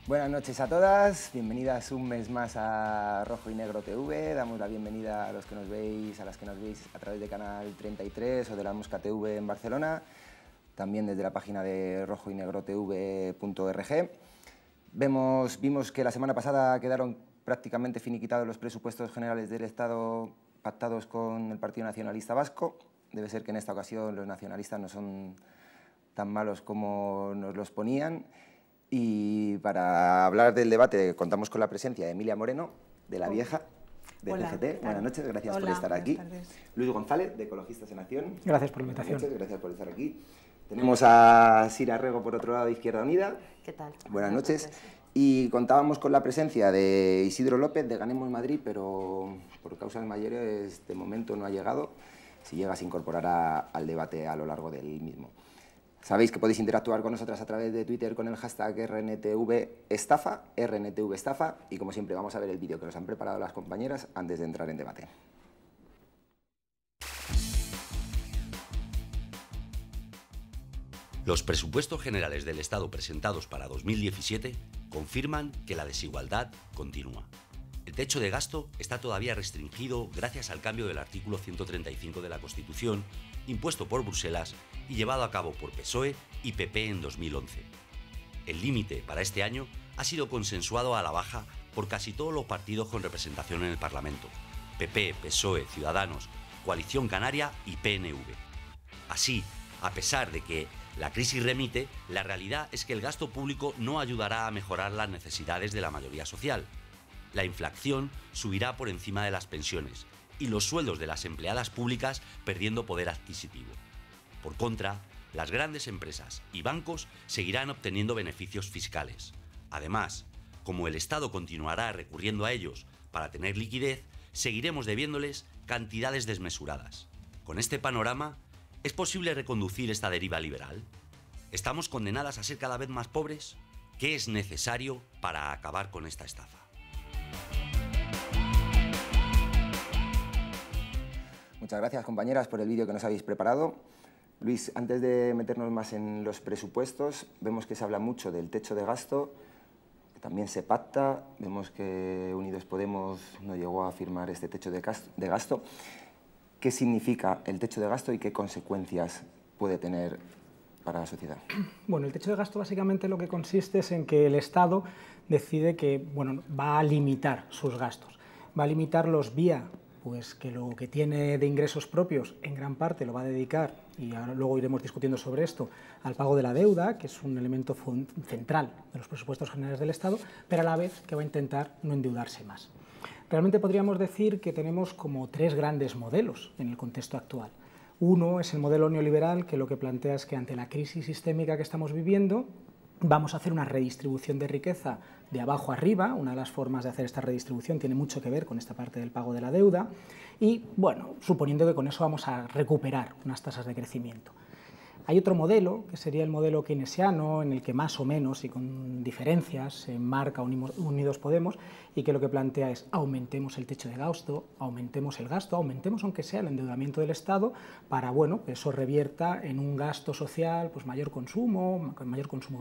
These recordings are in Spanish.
Buenas noches a todas, bienvenidas un mes más a Rojo y Negro TV. Damos la bienvenida a los que nos veis, a las que nos veis a través de Canal 33 o de la Mosca TV en Barcelona, también desde la página de rojoynegrotv.org. Vimos que la semana pasada quedaron prácticamente finiquitados los presupuestos generales del Estado pactados con el Partido Nacionalista Vasco. Debe ser que en esta ocasión los nacionalistas no son tan malos como nos los ponían. Y para hablar del debate contamos con la presencia de Emilia Moreno, de La Vieja, de CGT. Buenas noches, gracias por estar aquí. Luis González, de Ecologistas en Acción. Gracias por la invitación. Buenas noches, gracias por estar aquí. Tenemos a Sira Rego, por otro lado, de Izquierda Unida. ¿Qué tal? Buenas noches. Y contábamos con la presencia de Isidro López, de Ganemos Madrid, pero por causas mayores de momento no ha llegado. Si llega, se incorporará al debate a lo largo del mismo. Sabéis que podéis interactuar con nosotras a través de Twitter con el hashtag RNTVestafa, y como siempre vamos a ver el vídeo que nos han preparado las compañeras antes de entrar en debate. Los presupuestos generales del Estado presentados para 2017 confirman que la desigualdad continúa. El techo de gasto está todavía restringido gracias al cambio del artículo 135 de la Constitución, impuesto por Bruselas y llevado a cabo por PSOE y PP en 2011. El límite para este año ha sido consensuado a la baja por casi todos los partidos con representación en el Parlamento: PP, PSOE, Ciudadanos, Coalición Canaria y PNV. Así, a pesar de que la crisis remite, la realidad es que el gasto público no ayudará a mejorar las necesidades de la mayoría social. La inflación subirá por encima de las pensiones y los sueldos de las empleadas públicas perdiendo poder adquisitivo. Por contra, las grandes empresas y bancos seguirán obteniendo beneficios fiscales. Además, como el Estado continuará recurriendo a ellos para tener liquidez, seguiremos debiéndoles cantidades desmesuradas. Con este panorama, ¿es posible reconducir esta deriva liberal? ¿Estamos condenadas a ser cada vez más pobres? ¿Qué es necesario para acabar con esta estafa? Muchas gracias, compañeras, por el vídeo que nos habéis preparado. Luis, antes de meternos más en los presupuestos, vemos que se habla mucho del techo de gasto, que también se pacta. Vemos que Unidos Podemos no llegó a firmar este techo de gasto. ¿Qué significa el techo de gasto y qué consecuencias puede tener para la sociedad? Bueno, el techo de gasto básicamente lo que consiste es en que el Estado decide que va a limitar sus gastos. Va a limitarlos vía que lo que tiene de ingresos propios en gran parte lo va a dedicar, y ahora luego iremos discutiendo sobre esto, al pago de la deuda, que es un elemento central de los presupuestos generales del Estado, pero a la vez que va a intentar no endeudarse más. Realmente podríamos decir que tenemos como tres grandes modelos en el contexto actual. Uno es el modelo neoliberal, que lo que plantea es que ante la crisis sistémica que estamos viviendo vamos a hacer una redistribución de riqueza de abajo arriba. Una de las formas de hacer esta redistribución tiene mucho que ver con esta parte del pago de la deuda y, suponiendo que con eso vamos a recuperar unas tasas de crecimiento. Hay otro modelo, que sería el modelo keynesiano, en el que más o menos y con diferencias se enmarca Unidos Podemos, y que lo que plantea es aumentemos el techo de gasto, aumentemos el gasto, aumentemos aunque sea el endeudamiento del Estado para que eso revierta en un gasto social, mayor consumo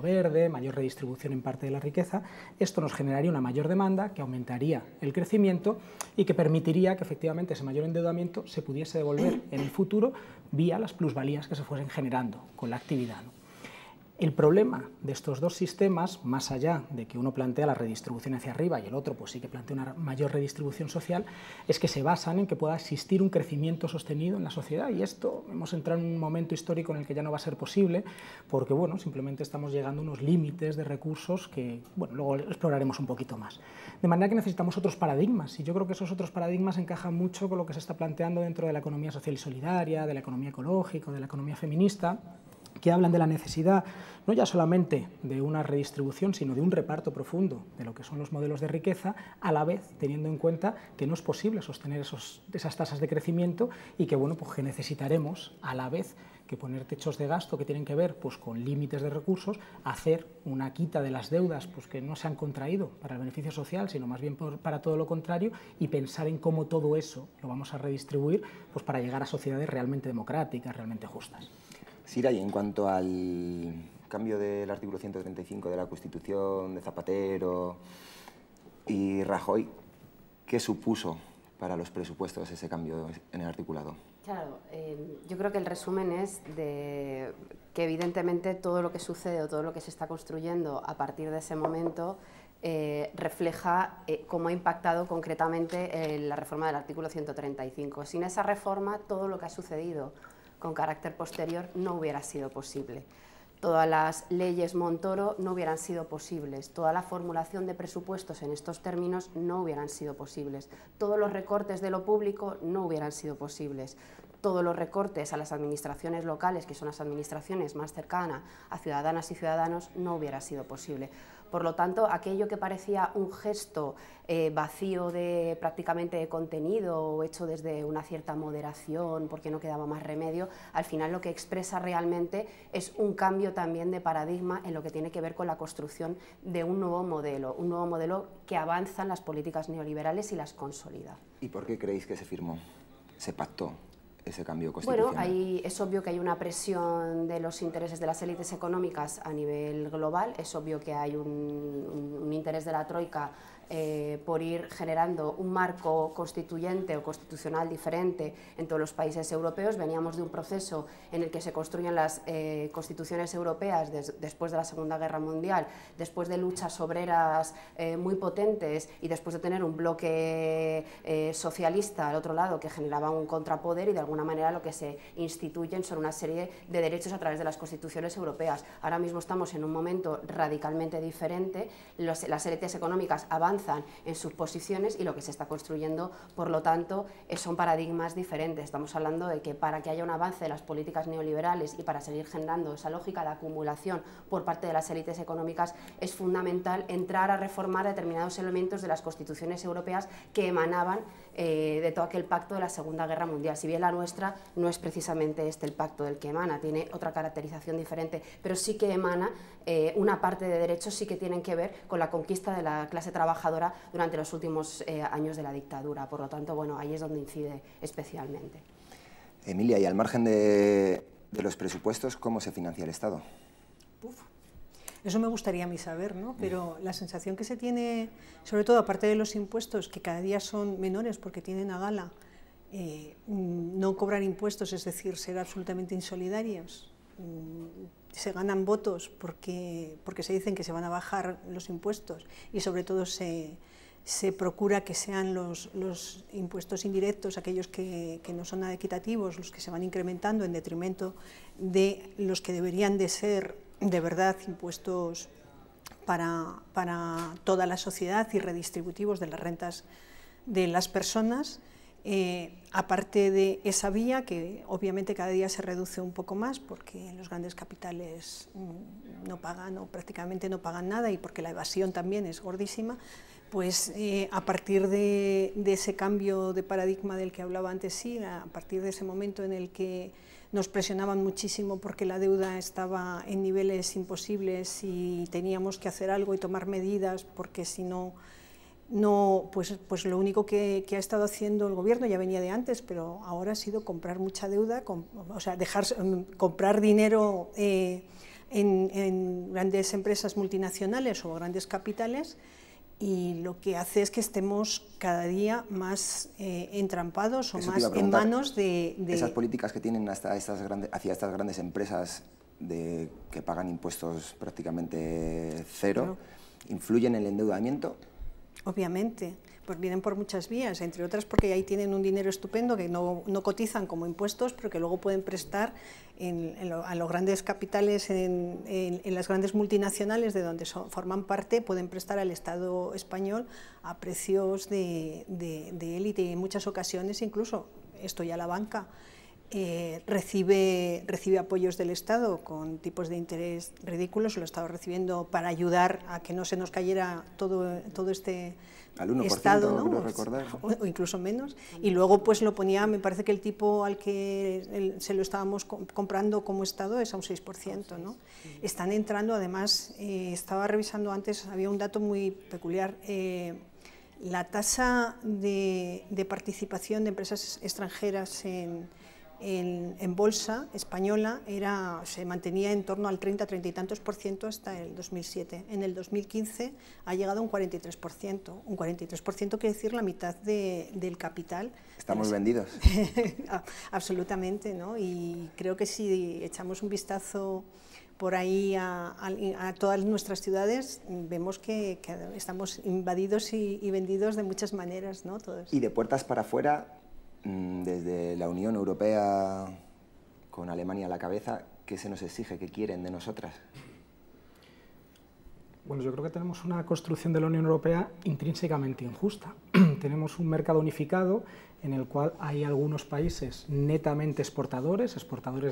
verde, mayor redistribución en parte de la riqueza. Esto nos generaría una mayor demanda que aumentaría el crecimiento y que permitiría que efectivamente ese mayor endeudamiento se pudiese devolver en el futuro vía las plusvalías que se fuesen generando con la actividad. El problema de estos dos sistemas, más allá de que uno plantea la redistribución hacia arriba y el otro sí que plantea una mayor redistribución social, es que se basan en que pueda existir un crecimiento sostenido en la sociedad, y esto hemos entrado en un momento histórico en el que ya no va a ser posible porque simplemente estamos llegando a unos límites de recursos que luego exploraremos un poquito más. De manera que necesitamos otros paradigmas, y yo creo que esos otros paradigmas encajan mucho con lo que se está planteando dentro de la economía social y solidaria, de la economía ecológica, de la economía feminista, que hablan de la necesidad no ya solamente de una redistribución, sino de un reparto profundo de lo que son los modelos de riqueza, a la vez teniendo en cuenta que no es posible sostener esas tasas de crecimiento y que, que necesitaremos a la vez que poner techos de gasto que tienen que ver con límites de recursos, hacer una quita de las deudas que no se han contraído para el beneficio social, sino más bien para todo lo contrario, y pensar en cómo todo eso lo vamos a redistribuir para llegar a sociedades realmente democráticas, realmente justas. Sira, y en cuanto al cambio del artículo 135 de la Constitución de Zapatero y Rajoy, ¿qué supuso para los presupuestos ese cambio en el articulado? Claro, yo creo que el resumen es de que evidentemente todo lo que sucede o todo lo que se está construyendo a partir de ese momento refleja cómo ha impactado concretamente la reforma del artículo 135. Sin esa reforma, todo lo que ha sucedido con carácter posterior no hubiera sido posible. Todas las leyes Montoro no hubieran sido posibles, toda la formulación de presupuestos en estos términos no hubieran sido posibles, todos los recortes de lo público no hubieran sido posibles, todos los recortes a las administraciones locales, que son las administraciones más cercanas a ciudadanas y ciudadanos, no hubiera sido posible. Por lo tanto, aquello que parecía un gesto vacío de prácticamente de contenido o hecho desde una cierta moderación porque no quedaba más remedio, al final lo que expresa realmente es un cambio también de paradigma en lo que tiene que ver con la construcción de un nuevo modelo que avanza en las políticas neoliberales y las consolida. ¿Y por qué creéis que se firmó, se pactó ese cambio constitucional? Bueno, es obvio que hay una presión de los intereses de las élites económicas a nivel global, es obvio que hay un interés de la Troika por ir generando un marco constituyente o constitucional diferente en todos los países europeos. Veníamos de un proceso en el que se construyen las constituciones europeas después de la Segunda Guerra Mundial, después de luchas obreras muy potentes y después de tener un bloque socialista al otro lado que generaba un contrapoder, y de alguna manera lo que se instituyen son una serie de derechos a través de las constituciones europeas. Ahora mismo estamos en un momento radicalmente diferente, las élites económicas avanzan en sus posiciones y lo que se está construyendo, por lo tanto, son paradigmas diferentes. Estamos hablando de que para que haya un avance de las políticas neoliberales y para seguir generando esa lógica de acumulación por parte de las élites económicas, es fundamental entrar a reformar determinados elementos de las constituciones europeas que emanaban de todo aquel pacto de la Segunda Guerra Mundial. Si bien la nuestra no es precisamente el pacto del que emana, tiene otra caracterización diferente, pero sí que emana una parte de derechos sí que tienen que ver con la conquista de la clase trabajadora durante los últimos años de la dictadura. Por lo tanto, bueno, ahí es donde incide especialmente. Emilia, y al margen de los presupuestos, ¿cómo se financia el Estado? Eso me gustaría a mí saber, ¿no? Pero la sensación que se tiene, sobre todo aparte de los impuestos, que cada día son menores porque tienen a gala no cobrar impuestos, es decir, ser absolutamente insolidarios, se ganan votos porque se dicen que se van a bajar los impuestos y sobre todo se procura que sean los impuestos indirectos, aquellos que no son nada equitativos, los que se van incrementando en detrimento de los que deberían de ser de verdad impuestos para toda la sociedad y redistributivos de las rentas de las personas. Aparte de esa vía, que obviamente cada día se reduce un poco más porque los grandes capitales no pagan o prácticamente no pagan nada y porque la evasión también es gordísima, pues a partir de ese cambio de paradigma del que hablaba antes, sí, a partir de ese momento en el que nos presionaban muchísimo porque la deuda estaba en niveles imposibles y teníamos que hacer algo y tomar medidas porque si no, pues lo único que ha estado haciendo el gobierno, ya venía de antes, pero ahora ha sido comprar mucha deuda, o sea, comprar dinero en grandes empresas multinacionales o grandes capitales, y lo que hace es que estemos cada día más entrampados o más en manos de... Esas políticas que tienen hacia estas grandes empresas que pagan impuestos prácticamente cero, ¿influyen en el endeudamiento? Obviamente, pues vienen por muchas vías, entre otras porque ahí tienen un dinero estupendo que no cotizan como impuestos, pero que luego pueden prestar a los grandes capitales, en las grandes multinacionales de donde forman parte, pueden prestar al Estado español a precios de élite, y en muchas ocasiones incluso, esto ya la banca, recibe apoyos del Estado con tipos de interés ridículos, lo ha estado recibiendo para ayudar a que no se nos cayera todo este al 1%, Estado, ¿no? Creo recordar. O incluso menos, y luego pues lo ponía, me parece que el tipo al que se lo estábamos comprando como Estado es a un 6%, ¿no? Están entrando, además, estaba revisando antes, había un dato muy peculiar, la tasa de participación de empresas extranjeras en en bolsa española se mantenía en torno al 30 y tantos por ciento hasta el 2007. En el 2015 ha llegado a un 43%. Un 43% quiere decir la mitad del capital. ¿Estamos vendidos? Absolutamente, ¿no? Y creo que si echamos un vistazo por ahí a todas nuestras ciudades, vemos que estamos invadidos y vendidos de muchas maneras, ¿no? Todos. Y de puertas para afuera, desde la Unión Europea, con Alemania a la cabeza, ¿qué se nos exige? ¿Qué quieren de nosotras? Bueno, yo creo que tenemos una construcción de la Unión Europea intrínsecamente injusta. Tenemos un mercado unificado en el cual hay algunos países netamente exportadores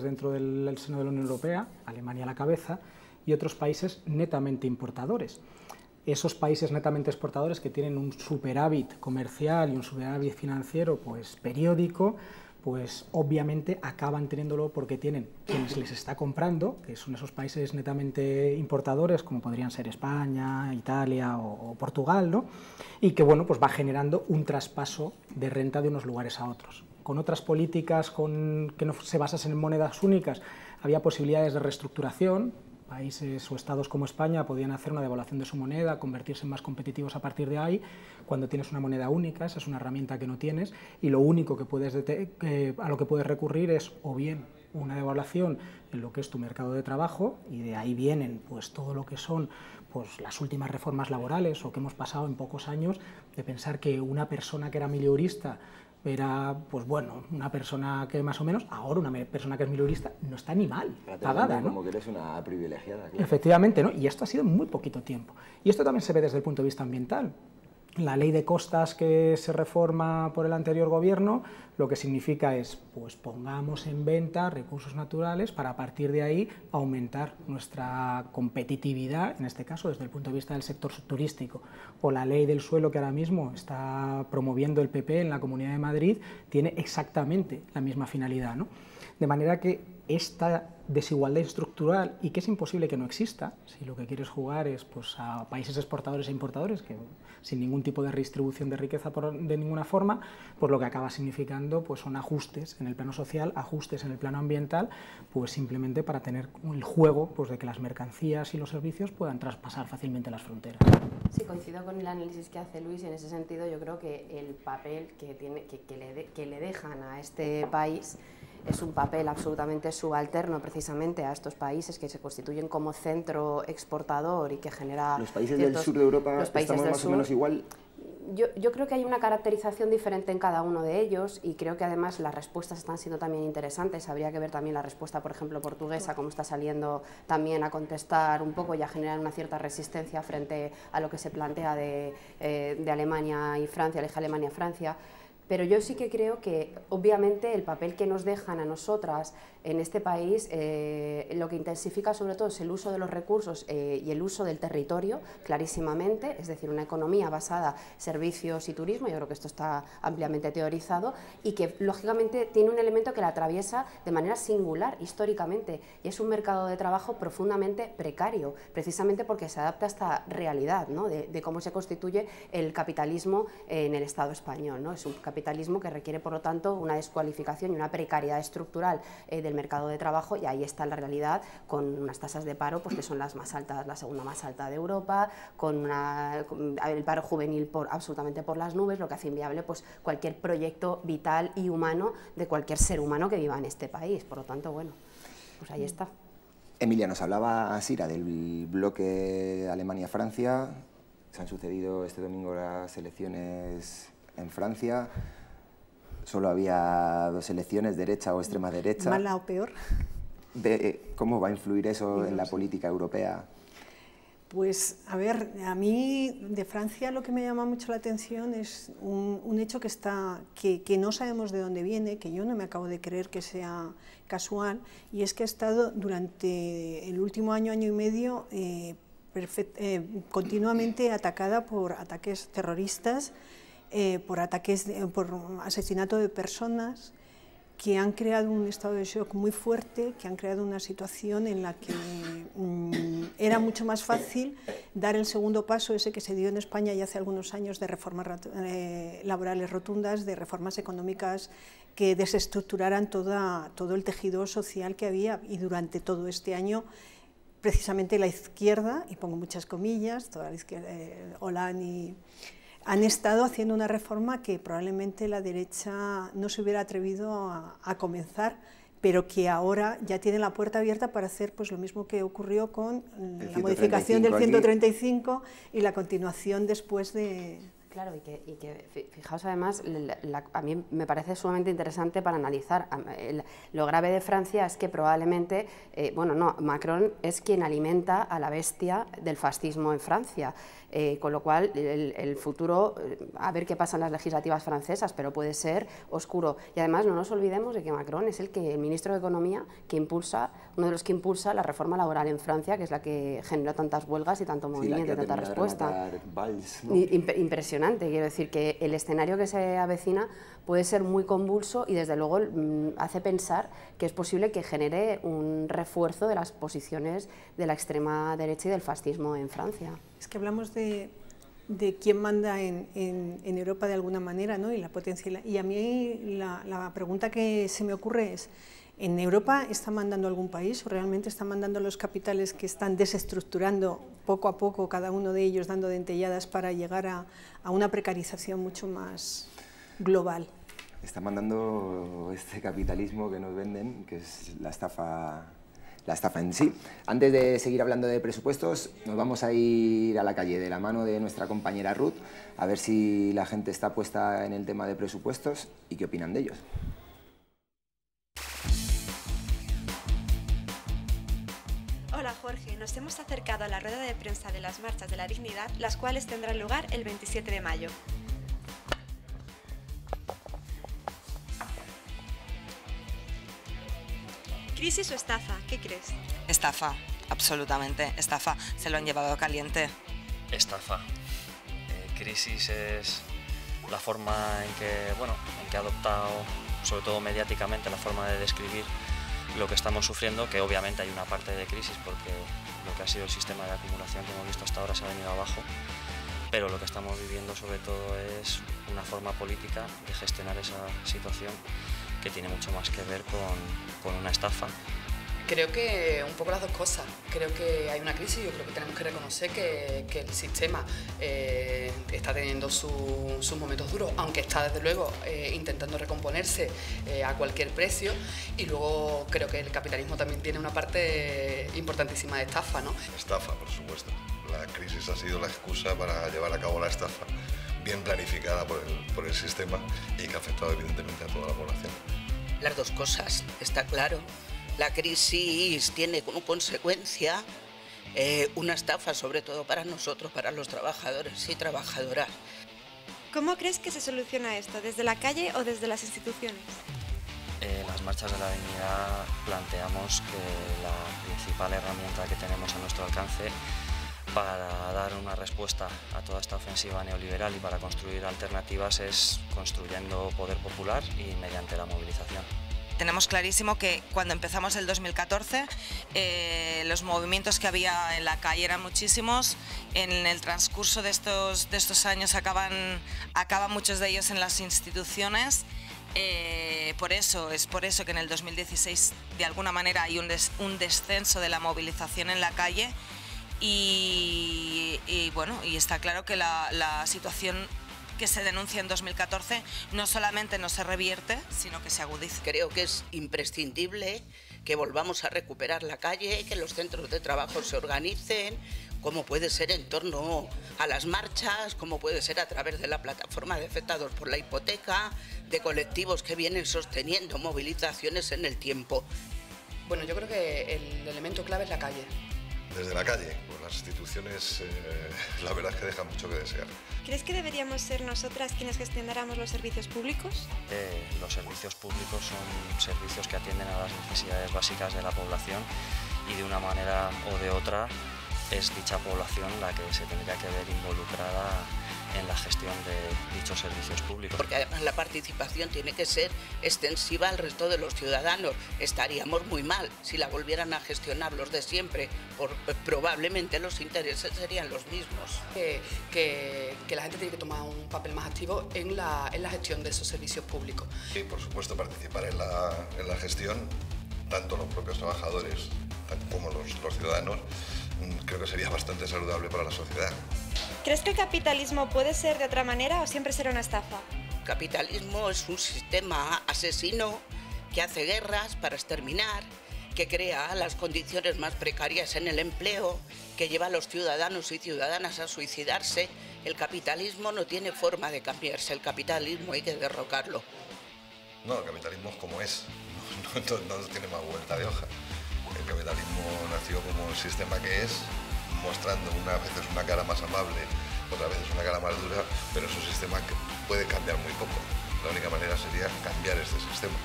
dentro del seno de la Unión Europea, Alemania a la cabeza, y otros países netamente importadores. Esos países netamente exportadores que tienen un superávit comercial y un superávit financiero pues periódico, pues obviamente acaban teniéndolo porque tienen quienes les está comprando, que son esos países netamente importadores, como podrían ser España, Italia o Portugal, ¿no? Y que bueno, pues va generando un traspaso de renta de unos lugares a otros. Con otras políticas que no se basasen en monedas únicas, había posibilidades de reestructuración. Países o estados como España podían hacer una devaluación de su moneda, convertirse en más competitivos a partir de ahí. Cuando tienes una moneda única, esa es una herramienta que no tienes, y lo único que a lo que puedes recurrir es o bien una devaluación en lo que es tu mercado de trabajo, y de ahí vienen pues todo lo que son pues las últimas reformas laborales, o que hemos pasado en pocos años de pensar que una persona que era mileurista era, pues bueno, una persona que más o menos, ahora una persona que es mileurista no está ni mal pagada, ¿no? Como que eres una privilegiada. Claro. Efectivamente, ¿no? Y esto ha sido en muy poquito tiempo. Y esto también se ve desde el punto de vista ambiental. La ley de costas que se reforma por el anterior gobierno, lo que significa es, pues pongamos en venta recursos naturales para a partir de ahí aumentar nuestra competitividad, en este caso desde el punto de vista del sector turístico. O la ley del suelo que ahora mismo está promoviendo el PP en la Comunidad de Madrid, tiene exactamente la misma finalidad, ¿no? De manera que esta desigualdad estructural, y que es imposible que no exista, si lo que quieres jugar es pues, a países exportadores e importadores, que sin ningún tipo de redistribución de riqueza de ninguna forma, pues lo que acaba significando pues, son ajustes en el plano social, ajustes en el plano ambiental, pues simplemente para tener el juego pues, de que las mercancías y los servicios puedan traspasar fácilmente las fronteras. Sí, coincido con el análisis que hace Luis, y en ese sentido yo creo que el papel que le dejan a este país es un papel absolutamente subalterno precisamente a estos países que se constituyen como centro exportador y que genera... ¿Los países del sur de Europa estamos más o menos igual? Yo creo que hay una caracterización diferente en cada uno de ellos, y creo que además las respuestas están siendo también interesantes. Habría que ver también la respuesta, por ejemplo, portuguesa, cómo está saliendo también a contestar un poco y a generar una cierta resistencia frente a lo que se plantea de Alemania y Francia, el eje Alemania-Francia. Pero yo sí que creo que, obviamente, el papel que nos dejan a nosotras en este país, lo que intensifica sobre todo es el uso de los recursos y el uso del territorio, clarísimamente, es decir, una economía basada en servicios y turismo. Yo creo que esto está ampliamente teorizado, y que, lógicamente, tiene un elemento que la atraviesa de manera singular históricamente, y es un mercado de trabajo profundamente precario, precisamente porque se adapta a esta realidad, ¿no? de cómo se constituye el capitalismo en el Estado español, ¿no? Es un capitalismo que requiere, por lo tanto, una descualificación y una precariedad estructural del mercado de trabajo, y ahí está la realidad, con unas tasas de paro pues, que son las más altas, la segunda más alta de Europa, con el paro juvenil absolutamente por las nubes, lo que hace inviable pues, cualquier proyecto vital y humano de cualquier ser humano que viva en este país. Por lo tanto, bueno, pues ahí está. Emilia, nos hablaba Sira del bloque Alemania-Francia. Se han sucedido este domingo las elecciones en Francia. Solo había dos elecciones, derecha o extrema derecha. ¿Mala o peor? ¿Cómo va a influir eso en la política europea? Pues, a ver, a mí de Francia lo que me llama mucho la atención es un hecho que no sabemos de dónde viene, que yo no me acabo de creer que sea casual, y es que ha estado durante el último año y medio continuamente atacada por ataques terroristas, por asesinato de personas, que han creado un estado de shock muy fuerte, que han creado una situación en la que era mucho más fácil dar el segundo paso, ese que se dio en España ya hace algunos años, de reformas laborales rotundas, de reformas económicas que desestructuraran todo el tejido social que había, y durante todo este año precisamente la izquierda, y pongo muchas comillas, toda la izquierda, Hollande, han estado haciendo una reforma que probablemente la derecha no se hubiera atrevido a comenzar, pero que ahora ya tiene la puerta abierta para hacer pues lo mismo que ocurrió con la modificación del 135 y la continuación después de... Claro, y que fijaos además, a mí me parece sumamente interesante para analizar. Lo grave de Francia es que probablemente, Macron es quien alimenta a la bestia del fascismo en Francia. Con lo cual el futuro, a ver qué pasa en las legislativas francesas, pero puede ser oscuro. Y además no nos olvidemos de que Macron es el ministro de Economía uno de los que impulsa la reforma laboral en Francia, que es la que generó tantas huelgas y tanto movimiento y tanta respuesta. Valls, ¿no? Impresionante, quiero decir que el escenario que se avecina puede ser muy convulso y desde luego hace pensar que es posible que genere un refuerzo de las posiciones de la extrema derecha y del fascismo en Francia. Es que hablamos de quién manda en Europa de alguna manera, ¿no? Y la potencia. Y a mí la pregunta que se me ocurre es, ¿en Europa está mandando algún país o realmente están mandando los capitales que están desestructurando poco a poco, cada uno de ellos dando dentelladas para llegar a una precarización mucho más global? Está mandando este capitalismo que nos venden, que es la estafa en sí. Antes de seguir hablando de presupuestos, nos vamos a ir a la calle de la mano de nuestra compañera Ruth, a ver si la gente está puesta en el tema de presupuestos y qué opinan de ellos. Hola Jorge, nos hemos acercado a la rueda de prensa de las marchas de la dignidad, las cuales tendrán lugar el 27 de mayo. ¿Crisis o estafa? ¿Qué crees? Estafa, absolutamente, estafa. Se lo han llevado caliente. Estafa. Crisis es la forma en que ha adoptado, sobre todo mediáticamente, la forma de describir lo que estamos sufriendo, que obviamente hay una parte de crisis porque lo que ha sido el sistema de acumulación que hemos visto hasta ahora se ha venido abajo, pero lo que estamos viviendo sobre todo es una forma política de gestionar esa situación que tiene mucho más que ver con una estafa. Creo que un poco las dos cosas. Creo que hay una crisis y yo creo que tenemos que reconocer que el sistema está teniendo sus momentos duros, aunque está desde luego intentando recomponerse a cualquier precio, y luego creo que el capitalismo también tiene una parte importantísima de estafa, ¿no? Estafa, por supuesto. La crisis ha sido la excusa para llevar a cabo la estafa, bien planificada por el sistema y que ha afectado evidentemente a toda la población. Las dos cosas, está claro. La crisis tiene como consecuencia una estafa, sobre todo para nosotros, para los trabajadores y trabajadoras. ¿Cómo crees que se soluciona esto? ¿Desde la calle o desde las instituciones? En las marchas de la dignidad planteamos que la principal herramienta que tenemos a nuestro alcance para dar una respuesta a toda esta ofensiva neoliberal y para construir alternativas es construyendo poder popular y mediante la movilización. Tenemos clarísimo que cuando empezamos el 2014 los movimientos que había en la calle eran muchísimos. En el transcurso de estos años acaban muchos de ellos en las instituciones. Es por eso que en el 2016 de alguna manera hay un descenso de la movilización en la calle y está claro que la situación que se denuncia en 2014 no solamente no se revierte, sino que se agudiza. Creo que es imprescindible que volvamos a recuperar la calle, que los centros de trabajo se organicen, como puede ser en torno a las marchas, como puede ser a través de la plataforma de afectados por la hipoteca, de colectivos que vienen sosteniendo movilizaciones en el tiempo. Bueno, yo creo que el elemento clave es la calle. Desde la calle, pues las instituciones, la verdad es que dejan mucho que desear. ¿Crees que deberíamos ser nosotras quienes gestionáramos los servicios públicos? Los servicios públicos son servicios que atienden a las necesidades básicas de la población y de una manera o de otra es dicha población la que se tendría que ver involucrada en la gestión de dichos servicios públicos. Porque además la participación tiene que ser extensiva al resto de los ciudadanos. Estaríamos muy mal si la volvieran a gestionar los de siempre, probablemente los intereses serían los mismos. Que la gente tiene que tomar un papel más activo en la gestión de esos servicios públicos. Y por supuesto participar en la gestión, tanto los propios trabajadores como los ciudadanos, creo que sería bastante saludable para la sociedad. ¿Crees que el capitalismo puede ser de otra manera o siempre será una estafa? El capitalismo es un sistema asesino que hace guerras para exterminar, que crea las condiciones más precarias en el empleo, que lleva a los ciudadanos y ciudadanas a suicidarse. El capitalismo no tiene forma de cambiarse, el capitalismo hay que derrocarlo. No, el capitalismo es como es, no tiene más vuelta de hoja. El capitalismo nació como el sistema que es, mostrando unas veces una cara más amable, otras veces una cara más dura, pero es un sistema que puede cambiar muy poco. La única manera sería cambiar este sistema.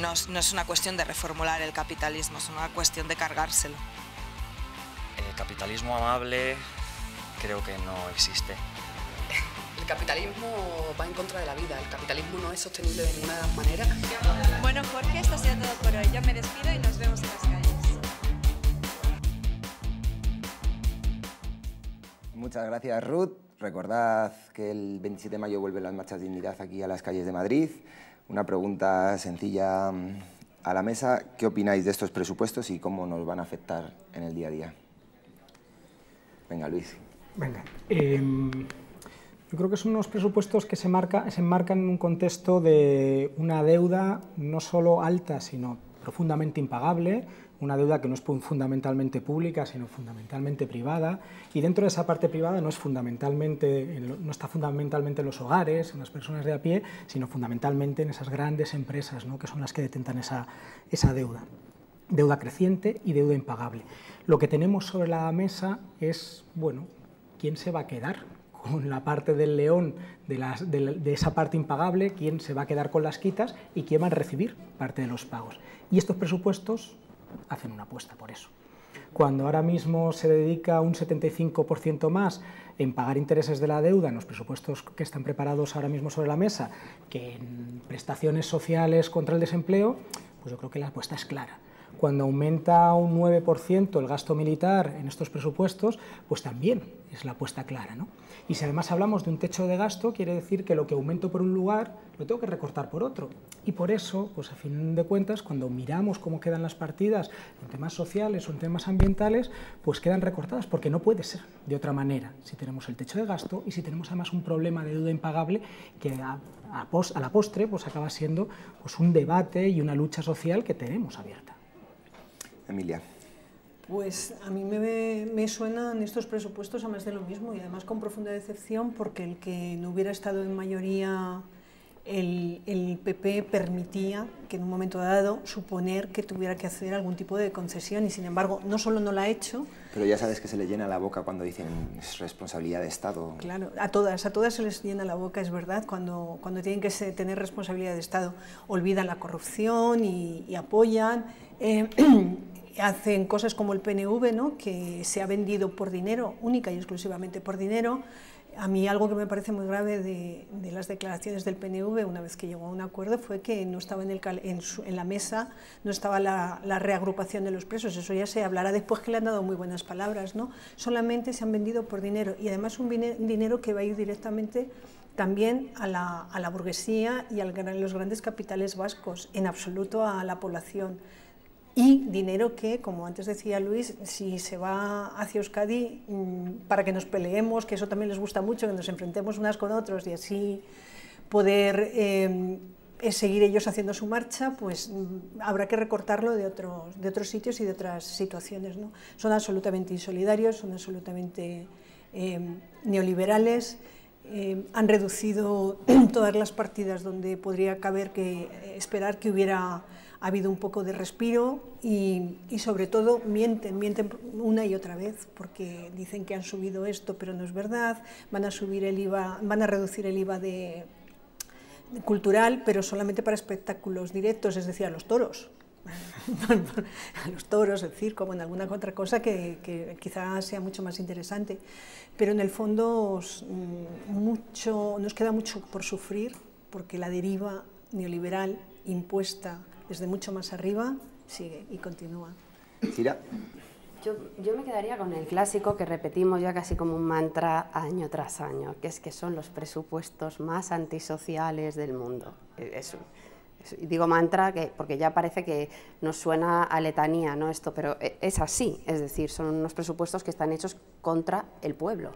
No es una cuestión de reformular el capitalismo, es una cuestión de cargárselo. El capitalismo amable creo que no existe. El capitalismo va en contra de la vida, el capitalismo no es sostenible de ninguna manera. Bueno, Jorge, esto ha sido todo por hoy. Yo me despido y nos vemos en las calles. Muchas gracias, Ruth. Recordad que el 27 de mayo vuelven las marchas de dignidad aquí a las calles de Madrid. Una pregunta sencilla a la mesa. ¿Qué opináis de estos presupuestos y cómo nos van a afectar en el día a día? Venga, Luis. Venga. Yo creo que son unos presupuestos que se enmarcan en un contexto de una deuda no solo alta, sino profundamente impagable, una deuda que no es fundamentalmente pública, sino fundamentalmente privada, y dentro de esa parte privada no está fundamentalmente en los hogares, en las personas de a pie, sino fundamentalmente en esas grandes empresas, ¿no?, que son las que detentan esa deuda. Deuda creciente y deuda impagable. Lo que tenemos sobre la mesa es, bueno, ¿quién se va a quedar con la parte del león de esa parte impagable? ¿Quién se va a quedar con las quitas y quién va a recibir parte de los pagos? Y estos presupuestos hacen una apuesta por eso. Cuando ahora mismo se dedica un 75% más en pagar intereses de la deuda en los presupuestos que están preparados ahora mismo sobre la mesa que en prestaciones sociales contra el desempleo, pues yo creo que la apuesta es clara. Cuando aumenta un 9% el gasto militar en estos presupuestos, pues también es la apuesta clara, ¿no? Y si además hablamos de un techo de gasto, quiere decir que lo que aumento por un lugar lo tengo que recortar por otro. Y por eso, pues a fin de cuentas, cuando miramos cómo quedan las partidas en temas sociales o en temas ambientales, pues quedan recortadas, porque no puede ser de otra manera si tenemos el techo de gasto y si tenemos además un problema de deuda impagable que a la postre pues acaba siendo pues un debate y una lucha social que tenemos abierta. Emilia. Pues a mí me suenan estos presupuestos a más de lo mismo y además con profunda decepción, porque el que no hubiera estado en mayoría el PP permitía que en un momento dado suponer que tuviera que hacer algún tipo de concesión y sin embargo no solo no la ha hecho. Pero ya sabes que se le llena la boca cuando dicen es responsabilidad de Estado. Claro, a todas se les llena la boca, es verdad, cuando tienen que tener responsabilidad de Estado olvidan la corrupción y apoyan. Hacen cosas como el PNV, ¿no?, que se ha vendido por dinero, única y exclusivamente por dinero. A mí algo que me parece muy grave de las declaraciones del PNV, una vez que llegó a un acuerdo, fue que no estaba en la mesa, no estaba la reagrupación de los presos. Eso ya se hablará después, que le han dado muy buenas palabras, ¿no? Solamente se han vendido por dinero, y además un dinero que va a ir directamente también a la burguesía y a los grandes capitales vascos, en absoluto a la población. Y dinero que, como antes decía Luis, si se va hacia Euskadi para que nos peleemos, que eso también les gusta mucho, que nos enfrentemos unas con otros y así poder seguir ellos haciendo su marcha, pues habrá que recortarlo de otros sitios y de otras situaciones, ¿no? Son absolutamente insolidarios, son absolutamente neoliberales, han reducido todas las partidas donde podría caber esperar que hubiera habido un poco de respiro y sobre todo mienten una y otra vez, porque dicen que han subido esto, pero no es verdad. Van a subir el IVA, van a reducir el IVA cultural, pero solamente para espectáculos directos, es decir, a los toros, a los toros, el circo, en alguna otra cosa que quizás sea mucho más interesante. Pero en el fondo nos queda mucho por sufrir, porque la deriva neoliberal impuesta desde mucho más arriba sigue y continúa. Cira. Yo me quedaría con el clásico que repetimos ya casi como un mantra año tras año, que es que son los presupuestos más antisociales del mundo. Digo mantra porque ya parece que nos suena a letanía, ¿no? Esto, pero es así, es decir, son unos presupuestos que están hechos contra el pueblo,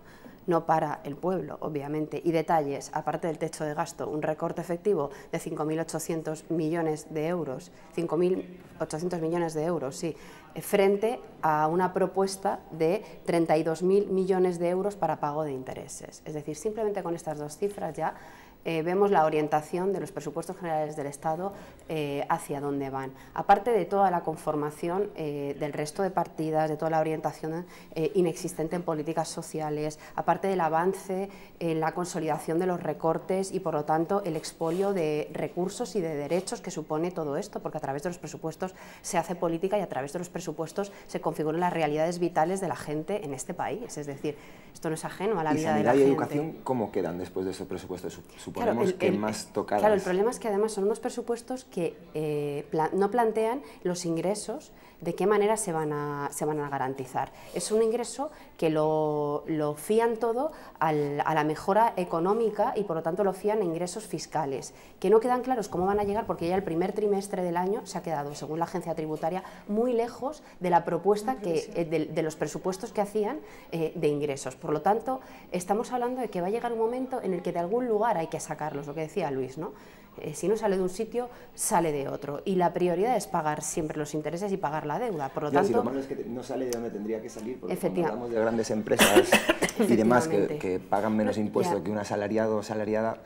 no para el pueblo, obviamente. Y detalles, aparte del techo de gasto, un recorte efectivo de 5.800 millones de euros, 5.800 millones de euros, sí, frente a una propuesta de 32.000 millones de euros para pago de intereses. Es decir, simplemente con estas dos cifras ya vemos la orientación de los presupuestos generales del Estado hacia dónde van. Aparte de toda la conformación del resto de partidas, de toda la orientación inexistente en políticas sociales, aparte del avance en la consolidación de los recortes y, por lo tanto, el expolio de recursos y de derechos que supone todo esto, porque a través de los presupuestos se hace política y a través de los presupuestos se configuran las realidades vitales de la gente en este país. Es decir, esto no es ajeno a la vida de la gente. ¿Y sanidad y educación cómo quedan después de esos presupuestos? Suponemos que más tocadas. Claro, el problema es que además son unos presupuestos que no plantean los ingresos, de qué manera se van a garantizar. Es un ingreso que lo fían todo a la mejora económica y por lo tanto lo fían a ingresos fiscales, que no quedan claros cómo van a llegar porque ya el primer trimestre del año se ha quedado, según la agencia tributaria, muy lejos de la propuesta de los presupuestos que hacían de ingresos. Por lo tanto, estamos hablando de que va a llegar un momento en el que de algún lugar hay que sacarlos, lo que decía Luis, ¿no? Si no sale de un sitio, sale de otro. Y la prioridad es pagar siempre los intereses y pagar la deuda. Por lo tanto, si lo malo es que no sale de donde tendría que salir, porque cuando hablamos de grandes empresas y demás que pagan menos impuestos que un asalariado o asalariada,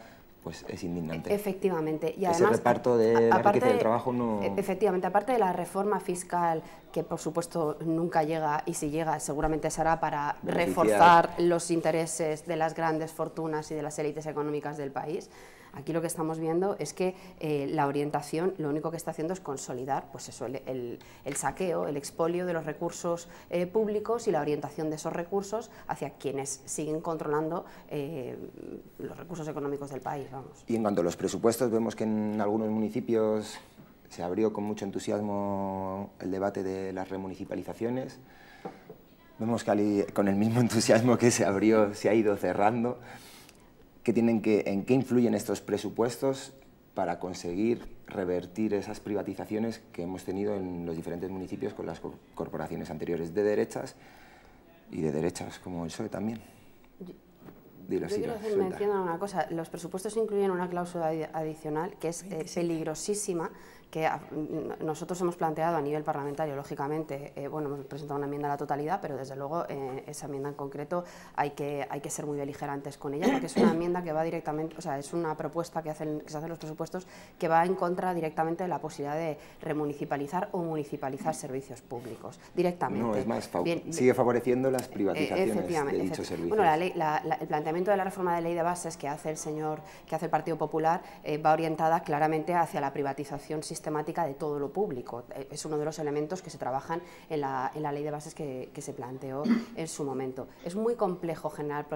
pues es indignante. Efectivamente. Y ese reparto de la riqueza del trabajo no... Efectivamente, aparte de la reforma fiscal, que por supuesto nunca llega, y si llega seguramente será para reforzar los intereses de las grandes fortunas y de las élites económicas del país. Aquí lo que estamos viendo es que la orientación lo único que está haciendo es consolidar pues eso, el saqueo, el expolio de los recursos públicos y la orientación de esos recursos hacia quienes siguen controlando los recursos económicos del país. Vamos. Y en cuanto a los presupuestos, vemos que en algunos municipios se abrió con mucho entusiasmo el debate de las remunicipalizaciones. Vemos que con el mismo entusiasmo que se abrió se ha ido cerrando. ¿En qué influyen estos presupuestos para conseguir revertir esas privatizaciones que hemos tenido en los diferentes municipios con las corporaciones anteriores de derechas y de derechas como el PSOE también? Yo quiero hacer mención a una cosa. Los presupuestos incluyen una cláusula adicional que es peligrosísima, que nosotros hemos planteado a nivel parlamentario, lógicamente, bueno, hemos presentado una enmienda a la totalidad, pero desde luego esa enmienda en concreto hay que ser muy beligerantes con ella, porque es una enmienda que va directamente, o sea, es una propuesta que se hacen los presupuestos que va en contra directamente de la posibilidad de remunicipalizar o municipalizar servicios públicos, directamente. No, es más, sigue favoreciendo las privatizaciones de dichos servicios. Bueno, el planteamiento de la reforma de ley de bases que hace el Partido Popular va orientada claramente hacia la privatización sistemática de todo lo público. Es uno de los elementos que se trabajan en la ley de bases que se planteó en su momento. Es muy complejo generar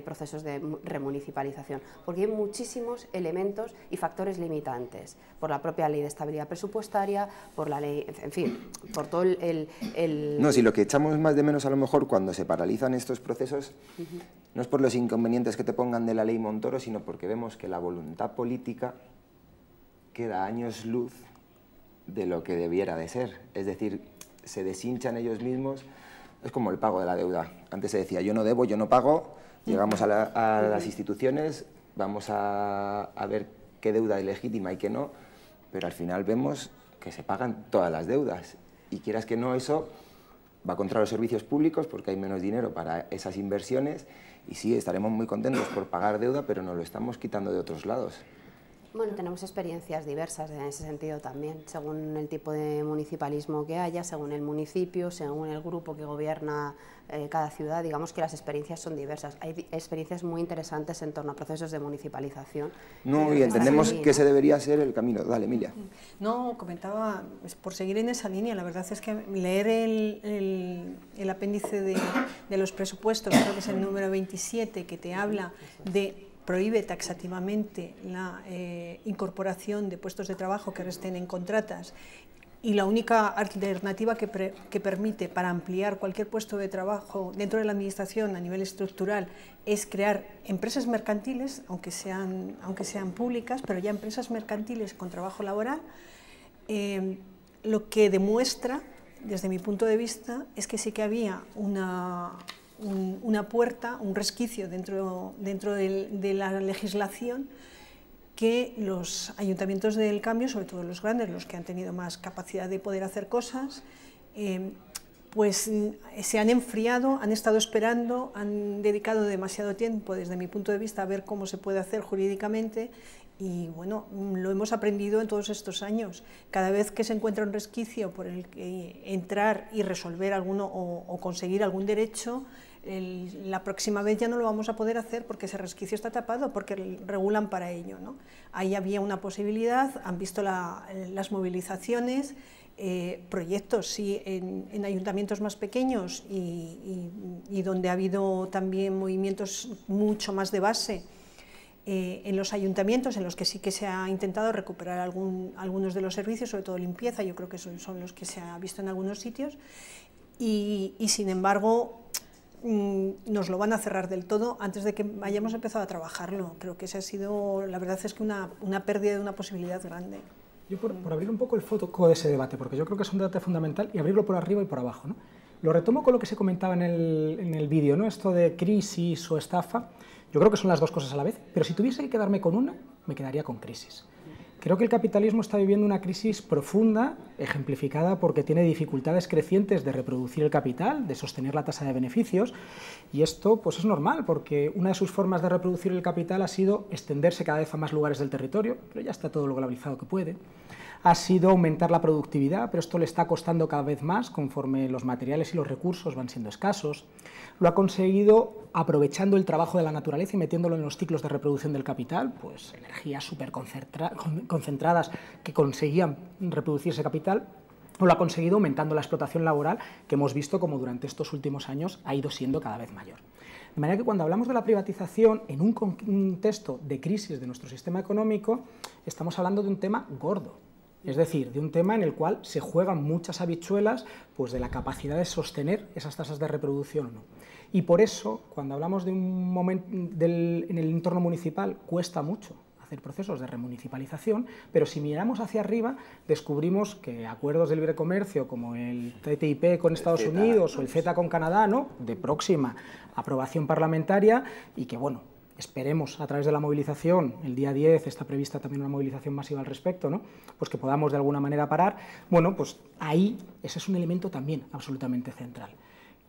procesos de remunicipalización porque hay muchísimos elementos y factores limitantes por la propia ley de estabilidad presupuestaria, por la ley, en fin, por todo No, si lo que echamos más de menos a lo mejor cuando se paralizan estos procesos no es por los inconvenientes que te pongan de la ley Montoro, sino porque vemos que la voluntad política queda años luz de lo que debiera de ser. Es decir, se deshinchan ellos mismos. Es como el pago de la deuda. Antes se decía, yo no debo, yo no pago, llegamos a las instituciones, vamos a ver qué deuda es legítima y qué no, pero al final vemos que se pagan todas las deudas. Y quieras que no, eso va contra los servicios públicos porque hay menos dinero para esas inversiones y sí, estaremos muy contentos por pagar deuda, pero nos lo estamos quitando de otros lados. Bueno, tenemos experiencias diversas en ese sentido también, según el tipo de municipalismo que haya, según el municipio, según el grupo que gobierna cada ciudad. Digamos que las experiencias son diversas. Hay experiencias muy interesantes en torno a procesos de municipalización. No, y entendemos que ese debería ser el camino. Dale, Emilia. No, comentaba, pues, por seguir en esa línea, la verdad es que leer el apéndice de los presupuestos, creo que es el número 27, que te habla de prohíbe taxativamente la incorporación de puestos de trabajo que estén en contratas, y la única alternativa que permite para ampliar cualquier puesto de trabajo dentro de la administración a nivel estructural es crear empresas mercantiles, aunque sean públicas, pero ya empresas mercantiles con trabajo laboral, lo que demuestra, desde mi punto de vista, es que sí que había una puerta, un resquicio dentro de la legislación, que los ayuntamientos del cambio, sobre todo los grandes, los que han tenido más capacidad de poder hacer cosas, pues se han enfriado, han estado esperando, han dedicado demasiado tiempo, desde mi punto de vista, a ver cómo se puede hacer jurídicamente. Y bueno, lo hemos aprendido en todos estos años. Cada vez que se encuentra un resquicio por el que entrar y resolver alguno o conseguir algún derecho, la próxima vez ya no lo vamos a poder hacer porque ese resquicio está tapado, porque regulan para ello, ¿no? Ahí había una posibilidad, han visto las movilizaciones, proyectos, sí, en ayuntamientos más pequeños y donde ha habido también movimientos mucho más de base. En los ayuntamientos en los que sí que se ha intentado recuperar algunos de los servicios, sobre todo limpieza, yo creo que son los que se ha visto en algunos sitios, y sin embargo nos lo van a cerrar del todo antes de que hayamos empezado a trabajarlo. Creo que esa ha sido, la verdad es que una pérdida de una posibilidad grande. Yo por abrir un poco el foco de ese debate, porque yo creo que es un debate fundamental, y abrirlo por arriba y por abajo, ¿no? Lo retomo con lo que se comentaba en el vídeo, ¿no? Esto de crisis o estafa. Yo creo que son las dos cosas a la vez, pero si tuviese que quedarme con una, me quedaría con crisis. Creo que el capitalismo está viviendo una crisis profunda, ejemplificada porque tiene dificultades crecientes de reproducir el capital, de sostener la tasa de beneficios, y esto pues es normal, porque una de sus formas de reproducir el capital ha sido extenderse cada vez a más lugares del territorio, pero ya está todo lo globalizado que puede. Ha sido aumentar la productividad, pero esto le está costando cada vez más conforme los materiales y los recursos van siendo escasos. Lo ha conseguido aprovechando el trabajo de la naturaleza y metiéndolo en los ciclos de reproducción del capital, pues energías súper concentradas que conseguían reproducir ese capital, o lo ha conseguido aumentando la explotación laboral, que hemos visto como durante estos últimos años ha ido siendo cada vez mayor. De manera que cuando hablamos de la privatización en un contexto de crisis de nuestro sistema económico, estamos hablando de un tema gordo. Es decir, de un tema en el cual se juegan muchas habichuelas, pues de la capacidad de sostener esas tasas de reproducción o no. Y por eso, cuando hablamos de un momento en el entorno municipal, cuesta mucho hacer procesos de remunicipalización, pero si miramos hacia arriba, descubrimos que acuerdos de libre comercio como el TTIP con Estados Unidos o el CETA con Canadá, ¿no?, de próxima aprobación parlamentaria, y que, bueno, esperemos a través de la movilización, el día 10 está prevista también una movilización masiva al respecto, ¿no?, pues que podamos de alguna manera parar. Bueno, pues ahí ese es un elemento también absolutamente central.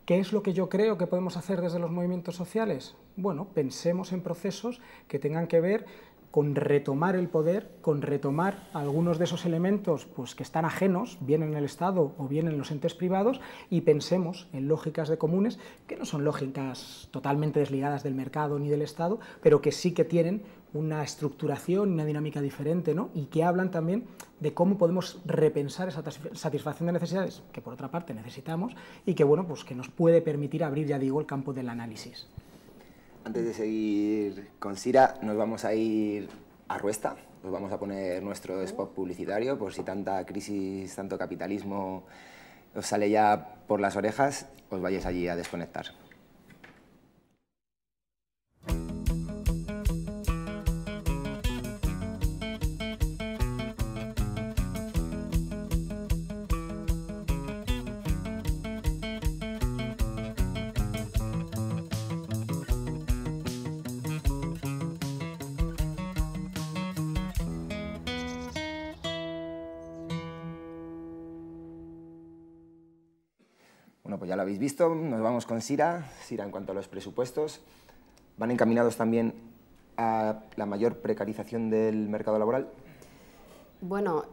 ¿Qué es lo que yo creo que podemos hacer desde los movimientos sociales? Bueno, pensemos en procesos que tengan que ver con retomar el poder, con retomar algunos de esos elementos pues, que están ajenos, bien en el Estado o bien en los entes privados, y pensemos en lógicas de comunes que no son lógicas totalmente desligadas del mercado ni del Estado, pero que sí que tienen una estructuración, una dinámica diferente, ¿no?, y que hablan también de cómo podemos repensar esa satisfacción de necesidades, que por otra parte necesitamos, y que, bueno, pues, que nos puede permitir abrir, ya digo, el campo del análisis. Antes de seguir con Sira, nos vamos a ir a Ruesta. Os vamos a poner nuestro spot publicitario, por si tanta crisis, tanto capitalismo os sale ya por las orejas, os vayáis allí a desconectar. Bueno, pues ya lo habéis visto, nos vamos con Sira. Sira, en cuanto a los presupuestos, van encaminados también a la mayor precarización del mercado laboral? Bueno,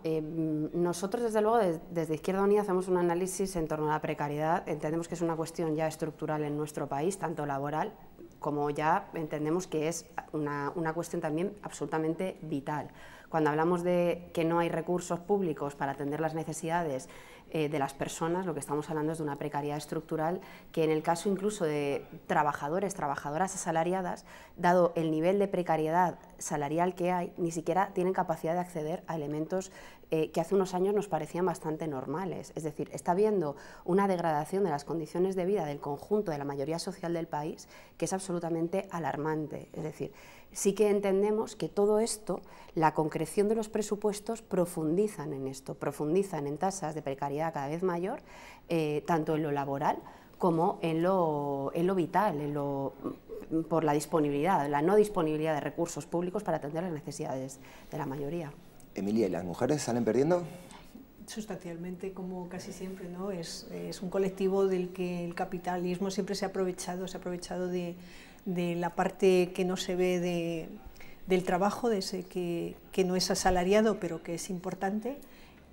nosotros desde luego desde Izquierda Unida hacemos un análisis en torno a la precariedad. Entendemos que es una cuestión ya estructural en nuestro país, tanto laboral como ya entendemos que es una cuestión también absolutamente vital. Cuando hablamos de que no hay recursos públicos para atender las necesidades de las personas, lo que estamos hablando es de una precariedad estructural que en el caso incluso de trabajadores, trabajadoras asalariadas, dado el nivel de precariedad salarial que hay, ni siquiera tienen capacidad de acceder a elementos que hace unos años nos parecían bastante normales. Es decir, está habiendo una degradación de las condiciones de vida del conjunto de la mayoría social del país que es absolutamente alarmante. Es decir, sí que entendemos que todo esto, la concreción de los presupuestos profundizan en esto, profundizan en tasas de precariedad cada vez mayor, tanto en lo laboral como en lo vital, por la disponibilidad, la no disponibilidad de recursos públicos para atender las necesidades de la mayoría. Emilia, ¿y las mujeres salen perdiendo? Sustancialmente, como casi siempre, ¿no? Es un colectivo del que el capitalismo siempre se ha aprovechado de la parte que no se ve del trabajo, de ese que no es asalariado pero que es importante,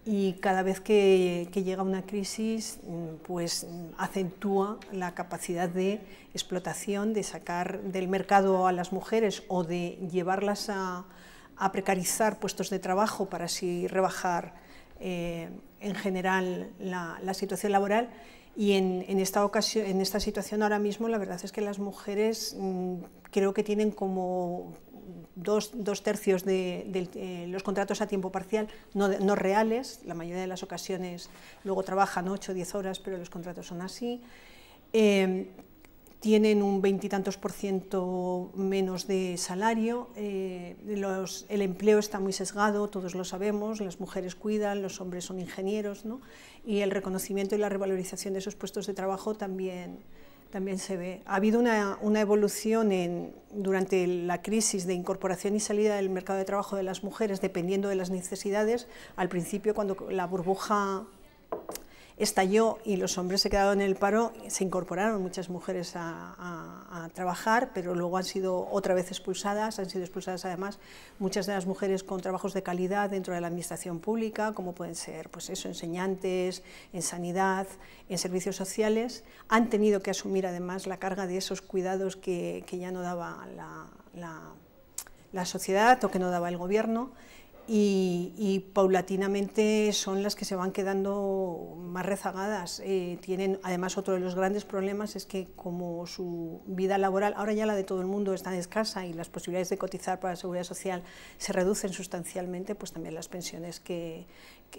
y cada vez que llega una crisis pues acentúa la capacidad de explotación, de sacar del mercado a las mujeres o de llevarlas a precarizar puestos de trabajo para así rebajar en general la situación laboral. Y en esta situación ahora mismo la verdad es que las mujeres creo que tienen como dos tercios de los contratos a tiempo parcial no reales. La mayoría de las ocasiones luego trabajan 8 o 10 horas, pero los contratos son así. Tienen un 20 y tantos % menos de salario, el empleo está muy sesgado, todos lo sabemos, las mujeres cuidan, los hombres son ingenieros, ¿no? Y el reconocimiento y la revalorización de esos puestos de trabajo también se ve. Ha habido una evolución durante la crisis de incorporación y salida del mercado de trabajo de las mujeres dependiendo de las necesidades. Al principio, cuando la burbuja estalló y los hombres se quedaron en el paro, se incorporaron muchas mujeres a trabajar, pero luego han sido otra vez expulsadas, además muchas de las mujeres con trabajos de calidad dentro de la administración pública, como pueden ser pues eso, enseñantes, en sanidad, en servicios sociales, han tenido que asumir además la carga de esos cuidados que ya no daba la sociedad o que no daba el gobierno. Y paulatinamente son las que se van quedando más rezagadas. Tienen además otro de los grandes problemas es que como su vida laboral, ahora ya la de todo el mundo está escasa y las posibilidades de cotizar para la seguridad social se reducen sustancialmente, pues también las pensiones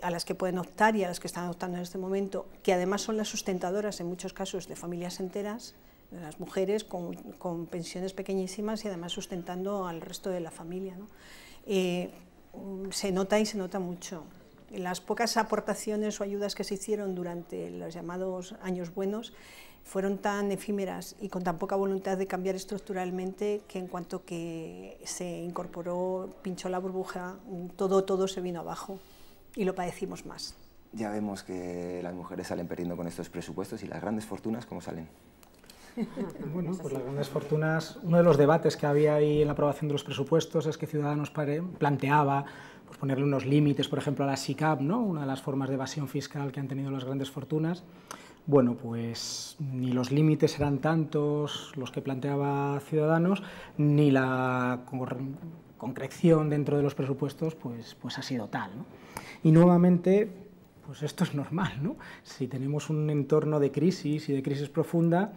a las que pueden optar y a las que están optando en este momento, que además son las sustentadoras en muchos casos de familias enteras, de las mujeres con pensiones pequeñísimas y además sustentando al resto de la familia, ¿no? Se nota y se nota mucho. Las pocas aportaciones o ayudas que se hicieron durante los llamados años buenos fueron tan efímeras y con tan poca voluntad de cambiar estructuralmente que en cuanto que se incorporó, pinchó la burbuja, todo se vino abajo y lo padecimos más. Ya vemos que las mujeres salen perdiendo con estos presupuestos y las grandes fortunas, ¿cómo salen? Bueno, pues las grandes fortunas, uno de los debates que había ahí en la aprobación de los presupuestos es que Ciudadanos planteaba pues, ponerle unos límites, por ejemplo, a la SICAV, ¿no? Una de las formas de evasión fiscal que han tenido las grandes fortunas. Bueno, pues ni los límites eran tantos los que planteaba Ciudadanos, ni la concreción dentro de los presupuestos pues ha sido tal, ¿no? Y nuevamente, pues esto es normal, ¿no? Si tenemos un entorno de crisis y de crisis profunda,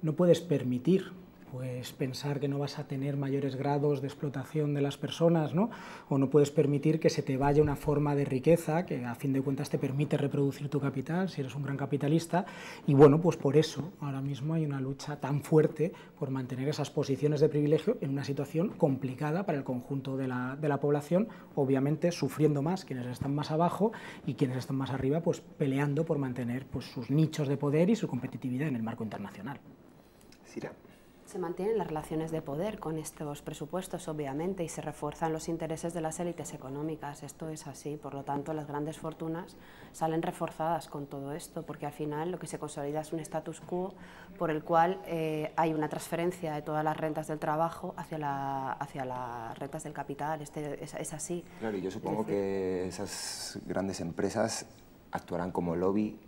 no puedes permitir pues, pensar que no vas a tener mayores grados de explotación de las personas, ¿no? O no puedes permitir que se te vaya una forma de riqueza que a fin de cuentas te permite reproducir tu capital si eres un gran capitalista. Y bueno, pues por eso ahora mismo hay una lucha tan fuerte por mantener esas posiciones de privilegio en una situación complicada para el conjunto de la población, obviamente sufriendo más quienes están más abajo y quienes están más arriba pues peleando por mantener pues, sus nichos de poder y su competitividad en el marco internacional. Sira. Se mantienen las relaciones de poder con estos presupuestos, obviamente, y se refuerzan los intereses de las élites económicas. Esto es así, por lo tanto, las grandes fortunas salen reforzadas con todo esto, porque al final lo que se consolida es un status quo por el cual hay una transferencia de todas las rentas del trabajo hacia las rentas del capital. Es así. Claro, y yo supongo que esas grandes empresas actuarán como lobby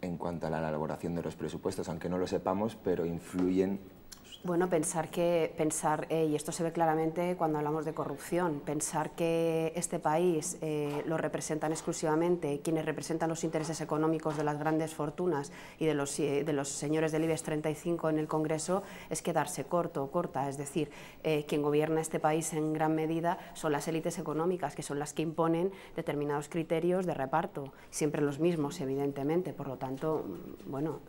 en cuanto a la elaboración de los presupuestos, aunque no lo sepamos, pero influyen. Bueno, y esto se ve claramente cuando hablamos de corrupción, pensar que este país lo representan exclusivamente quienes representan los intereses económicos de las grandes fortunas y de los señores del IBEX 35 en el Congreso es quedarse corto o corta, es decir, quien gobierna este país en gran medida son las élites económicas, que son las que imponen determinados criterios de reparto, siempre los mismos, evidentemente, por lo tanto, bueno...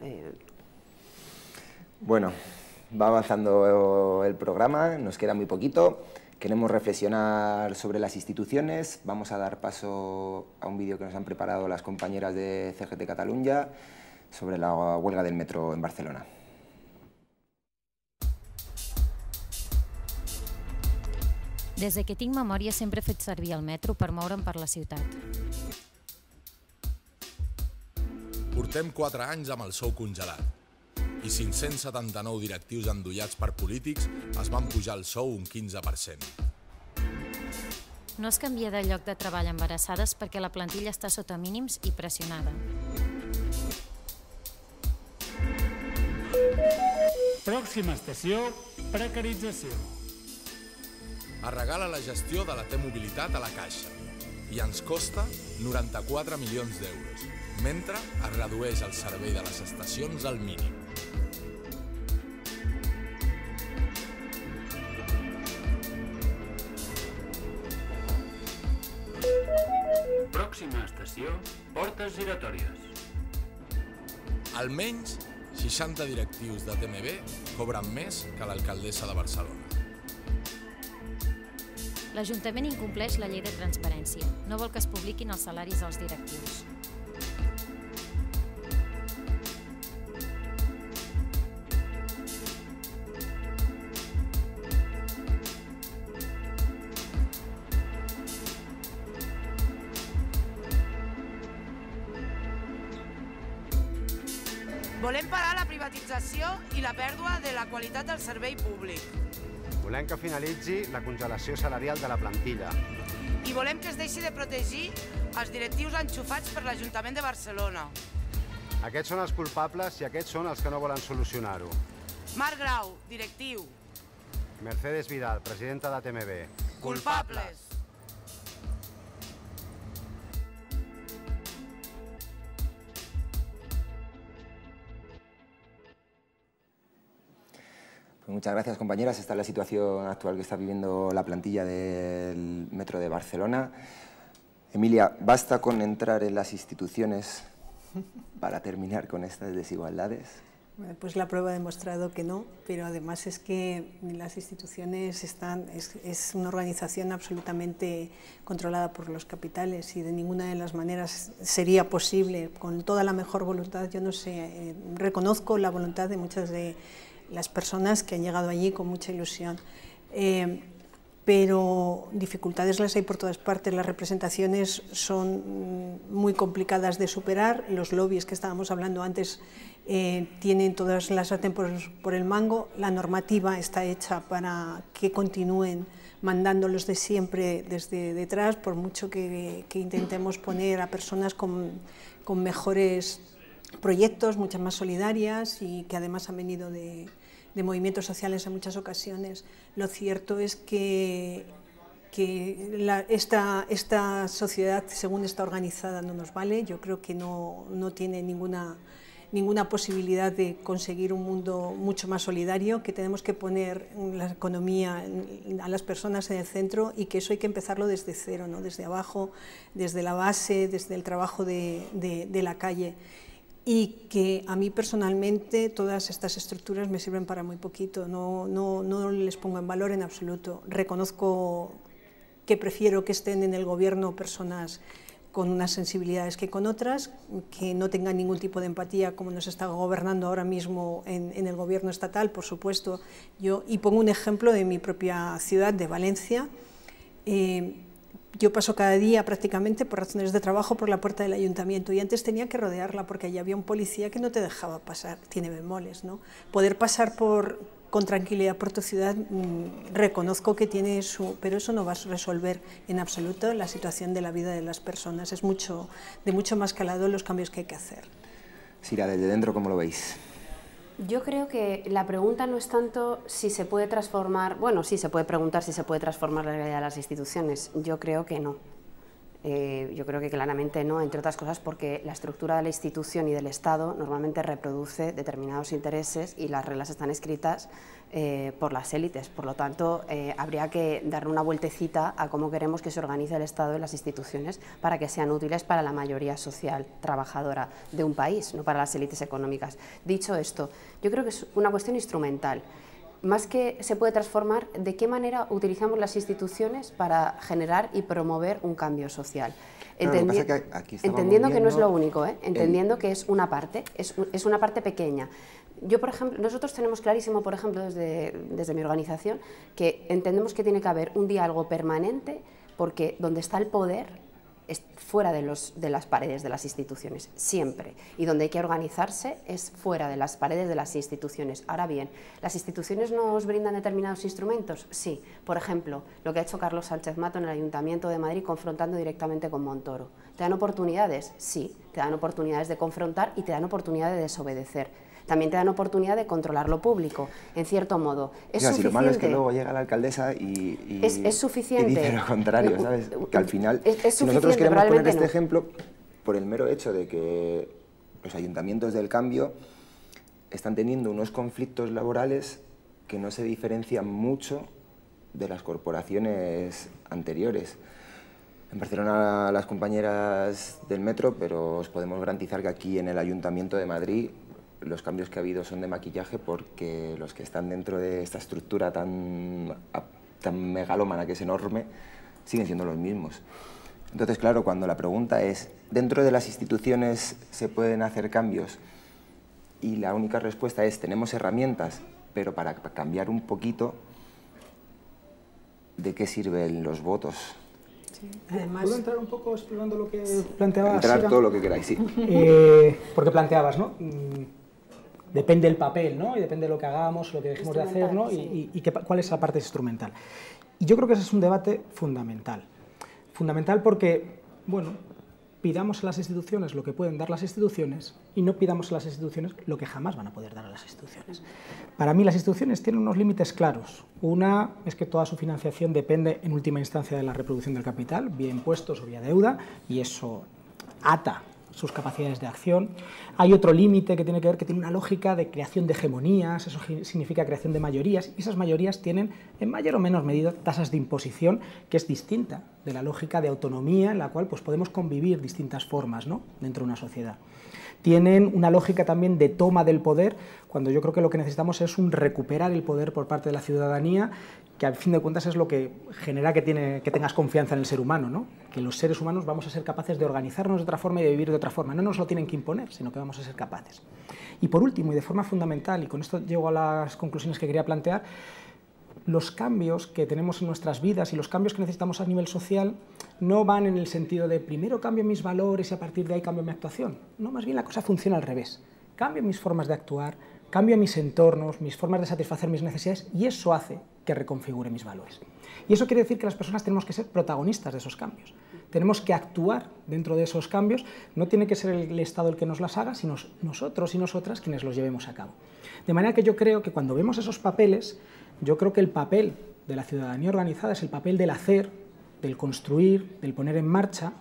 Va avanzando el programa, nos queda muy poquito. Queremos reflexionar sobre las instituciones. Vamos a dar paso a un vídeo que nos han preparado las compañeras de CGT Catalunya sobre la huelga del metro en Barcelona. Des que tinc memòria sempre he fet servir el metro per moure'm per la ciutat. Portem 4 anys amb el sou congelat i 579 directius endollats per polítics es van pujar el sou un 15%. No es canvia de lloc de treball embarassades perquè la plantilla està sota mínims i pressionada. Pròxima estació, precarització. Es regala la gestió de la T-Mobilitat a la Caixa i ens costa 94 milions d'euros, mentre es redueix el servei de les estacions al mínim. Pròxima estació, portes giratòries. Almenys 60 directius de TMB cobren més que l'alcaldessa de Barcelona. L'Ajuntament incompleix la llei de transparència. No vol que es publiquin els salaris dels directius. Volem parar la privatització i la pèrdua de la qualitat del servei públic. Volem que finalitzi la congelació salarial de la plantilla. I volem que es deixi de protegir els directius enxufats per l'Ajuntament de Barcelona. Aquests són els culpables i aquests són els que no volen solucionar-ho. Marc Grau, directiu. Mercedes Vidal, presidenta de TMB. Culpables. Muchas gracias, compañeras. Esta es la situación actual que está viviendo la plantilla del Metro de Barcelona. Emilia, ¿basta con entrar en las instituciones para terminar con estas desigualdades? Pues la prueba ha demostrado que no, pero además es que las instituciones es una organización absolutamente controlada por los capitales y de ninguna de las maneras sería posible, con toda la mejor voluntad. Yo no sé, reconozco la voluntad de muchas de las personas que han llegado allí con mucha ilusión, pero dificultades las hay por todas partes. Las representaciones son muy complicadas de superar, los lobbies que estábamos hablando antes tienen todas las sartén por el mango, la normativa está hecha para que continúen mandando los de siempre desde detrás, por mucho que intentemos poner a personas con mejores proyectos, muchas más solidarias y que además han venido de movimientos sociales en muchas ocasiones. Lo cierto es que esta sociedad, según está organizada, no nos vale. Yo creo que no tiene ninguna posibilidad de conseguir un mundo mucho más solidario, que tenemos que poner la economía, a las personas en el centro y que eso hay que empezarlo desde cero, ¿no? Desde abajo, desde la base, desde el trabajo de la calle. Y que a mí personalmente todas estas estructuras me sirven para muy poquito, no les pongo en valor en absoluto. Reconozco que prefiero que estén en el gobierno personas con unas sensibilidades que con otras, que no tengan ningún tipo de empatía como nos está gobernando ahora mismo en el gobierno estatal, por supuesto. Y pongo un ejemplo de mi propia ciudad, de Valencia. Yo paso cada día prácticamente por razones de trabajo por la puerta del ayuntamiento y antes tenía que rodearla porque allí había un policía que no te dejaba pasar, tiene bemoles, ¿no? Poder pasar con tranquilidad por tu ciudad, reconozco que tiene pero eso no va a resolver en absoluto la situación de la vida de las personas, es de mucho más calado los cambios que hay que hacer. Sira, desde dentro, ¿cómo lo veis? Yo creo que la pregunta no es tanto si se puede transformar, bueno, sí se puede preguntar si se puede transformar la realidad de las instituciones, yo creo que no. Yo creo que claramente no, entre otras cosas porque la estructura de la institución y del Estado normalmente reproduce determinados intereses y las reglas están escritas por las élites. Por lo tanto, habría que darle una vueltecita a cómo queremos que se organice el Estado y las instituciones para que sean útiles para la mayoría social trabajadora de un país, no para las élites económicas. Dicho esto, yo creo que es una cuestión instrumental. Más que se puede transformar, ¿de qué manera utilizamos las instituciones para generar y promover un cambio social? Entendiendo que no es lo único, entendiendo que es una parte pequeña. Yo, por ejemplo, nosotros tenemos clarísimo, por ejemplo, desde mi organización, que entendemos que tiene que haber un diálogo permanente porque donde está el poder es fuera de las paredes de las instituciones, siempre. Y donde hay que organizarse es fuera de las paredes de las instituciones. Ahora bien, ¿las instituciones nos brindan determinados instrumentos? Sí. Por ejemplo, lo que ha hecho Carlos Sánchez Mato en el Ayuntamiento de Madrid confrontando directamente con Montoro. ¿Te dan oportunidades? Sí. Te dan oportunidades de confrontar y te dan oportunidad de desobedecer. También te dan oportunidad de controlar lo público, en cierto modo. ¿Es suficiente? Si lo malo es que luego llega la alcaldesa y ¿Es suficiente? Y dice lo contrario, ¿sabes? Que al final, ¿Es si nosotros queremos poner este ejemplo, por el mero hecho de que los ayuntamientos del cambio están teniendo unos conflictos laborales que no se diferencian mucho de las corporaciones anteriores. En Barcelona las compañeras del metro, pero os podemos garantizar que aquí en el Ayuntamiento de Madrid los cambios que ha habido son de maquillaje porque los que están dentro de esta estructura tan megalómana, que es enorme, siguen siendo los mismos. Entonces, claro, cuando la pregunta es, ¿dentro de las instituciones se pueden hacer cambios? Y la única respuesta es, tenemos herramientas, pero para cambiar un poquito, ¿de qué sirven los votos? Sí. Además, ¿puedo entrar un poco explorando lo que planteabas? Entrar todo lo que queráis, sí. Porque planteabas, ¿no? Depende del papel, ¿no? Y depende de lo que hagamos, lo que dejemos de hacer, ¿no? Sí. Y cuál es la parte instrumental. Y yo creo que ese es un debate fundamental. Fundamental porque, bueno, pidamos a las instituciones lo que pueden dar las instituciones y no pidamos a las instituciones lo que jamás van a poder dar a las instituciones. Para mí las instituciones tienen unos límites claros. Una es que toda su financiación depende en última instancia de la reproducción del capital, vía impuestos o vía deuda, y eso ata sus capacidades de acción. Hay otro límite que tiene que ver, que tiene una lógica de creación de hegemonías, eso significa creación de mayorías, y esas mayorías tienen, en mayor o menor medida, tasas de imposición que es distinta de la lógica de autonomía en la cual pues, podemos convivir distintas formas, ¿no?, dentro de una sociedad. Tienen una lógica también de toma del poder, cuando yo creo que lo que necesitamos es recuperar el poder por parte de la ciudadanía, que al fin de cuentas es lo que genera que tengas confianza en el ser humano, ¿no? Que los seres humanos vamos a ser capaces de organizarnos de otra forma y de vivir de otra forma. No nos lo tienen que imponer, sino que vamos a ser capaces. Y por último, y de forma fundamental, y con esto llego a las conclusiones que quería plantear, los cambios que tenemos en nuestras vidas y los cambios que necesitamos a nivel social no van en el sentido de primero cambio mis valores y a partir de ahí cambio mi actuación. No, más bien la cosa funciona al revés. Cambio mis formas de actuar, cambio mis entornos, mis formas de satisfacer mis necesidades y eso hace que reconfigure mis valores. Y eso quiere decir que las personas tenemos que ser protagonistas de esos cambios. Tenemos que actuar dentro de esos cambios, no tiene que ser el Estado el que nos las haga, sino nosotros y nosotras quienes los llevemos a cabo. De manera que yo creo que cuando vemos esos papeles, yo creo que el papel de la ciudadanía organizada es el papel del hacer, del construir, del poner en marcha.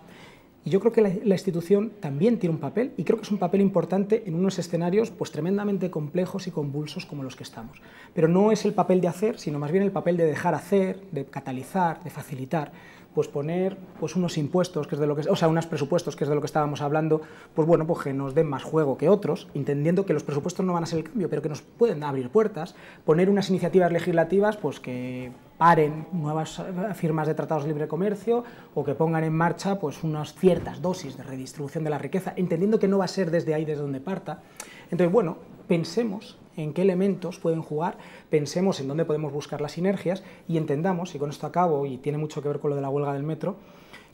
Y yo creo que la institución también tiene un papel, y creo que es un papel importante en unos escenarios pues, tremendamente complejos y convulsos como los que estamos. Pero no es el papel de hacer, sino más bien el papel de dejar hacer, de catalizar, de facilitar. pues poner pues unos impuestos, que es de lo que, o sea, unos presupuestos, que es de lo que estábamos hablando, pues bueno, pues que nos den más juego que otros, entendiendo que los presupuestos no van a ser el cambio, pero que nos pueden abrir puertas, poner unas iniciativas legislativas pues que paren nuevas firmas de tratados de libre comercio o que pongan en marcha pues unas ciertas dosis de redistribución de la riqueza, entendiendo que no va a ser desde ahí desde donde parta. Entonces, bueno, pensemos en qué elementos pueden jugar, pensemos en dónde podemos buscar las sinergias y entendamos, y con esto acabo, y tiene mucho que ver con lo de la huelga del metro,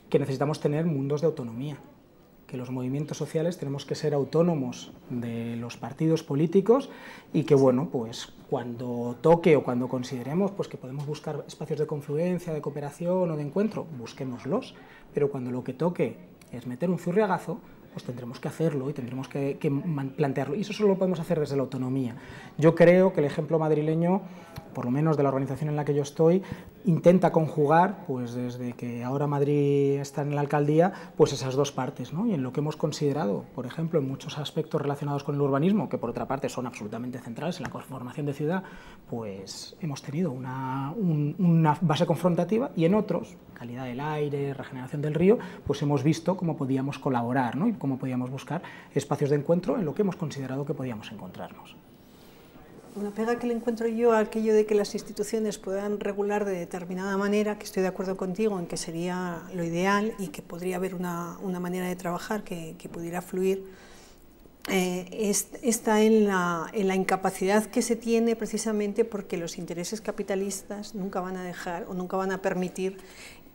que necesitamos tener mundos de autonomía, que los movimientos sociales tenemos que ser autónomos de los partidos políticos y que, bueno, pues cuando toque o cuando consideremos pues que podemos buscar espacios de confluencia, de cooperación o de encuentro, busquémoslos, pero cuando lo que toque es meter un zurriagazo, pues tendremos que hacerlo y tendremos que plantearlo. Y eso solo lo podemos hacer desde la autonomía. Yo creo que el ejemplo madrileño, por lo menos de la organización en la que yo estoy, intenta conjugar, pues desde que ahora Madrid está en la alcaldía, pues esas dos partes, ¿no? Y en lo que hemos considerado, por ejemplo, en muchos aspectos relacionados con el urbanismo, que por otra parte son absolutamente centrales en la conformación de ciudad, pues hemos tenido una base confrontativa, y en otros, calidad del aire, regeneración del río, pues hemos visto cómo podíamos colaborar, ¿no? Y cómo podíamos buscar espacios de encuentro en lo que hemos considerado que podíamos encontrarnos. Una pega que le encuentro yo a aquello de que las instituciones puedan regular de determinada manera, que estoy de acuerdo contigo en que sería lo ideal y que podría haber una manera de trabajar que pudiera fluir, está en la incapacidad que se tiene precisamente porque los intereses capitalistas nunca van a dejar o nunca van a permitir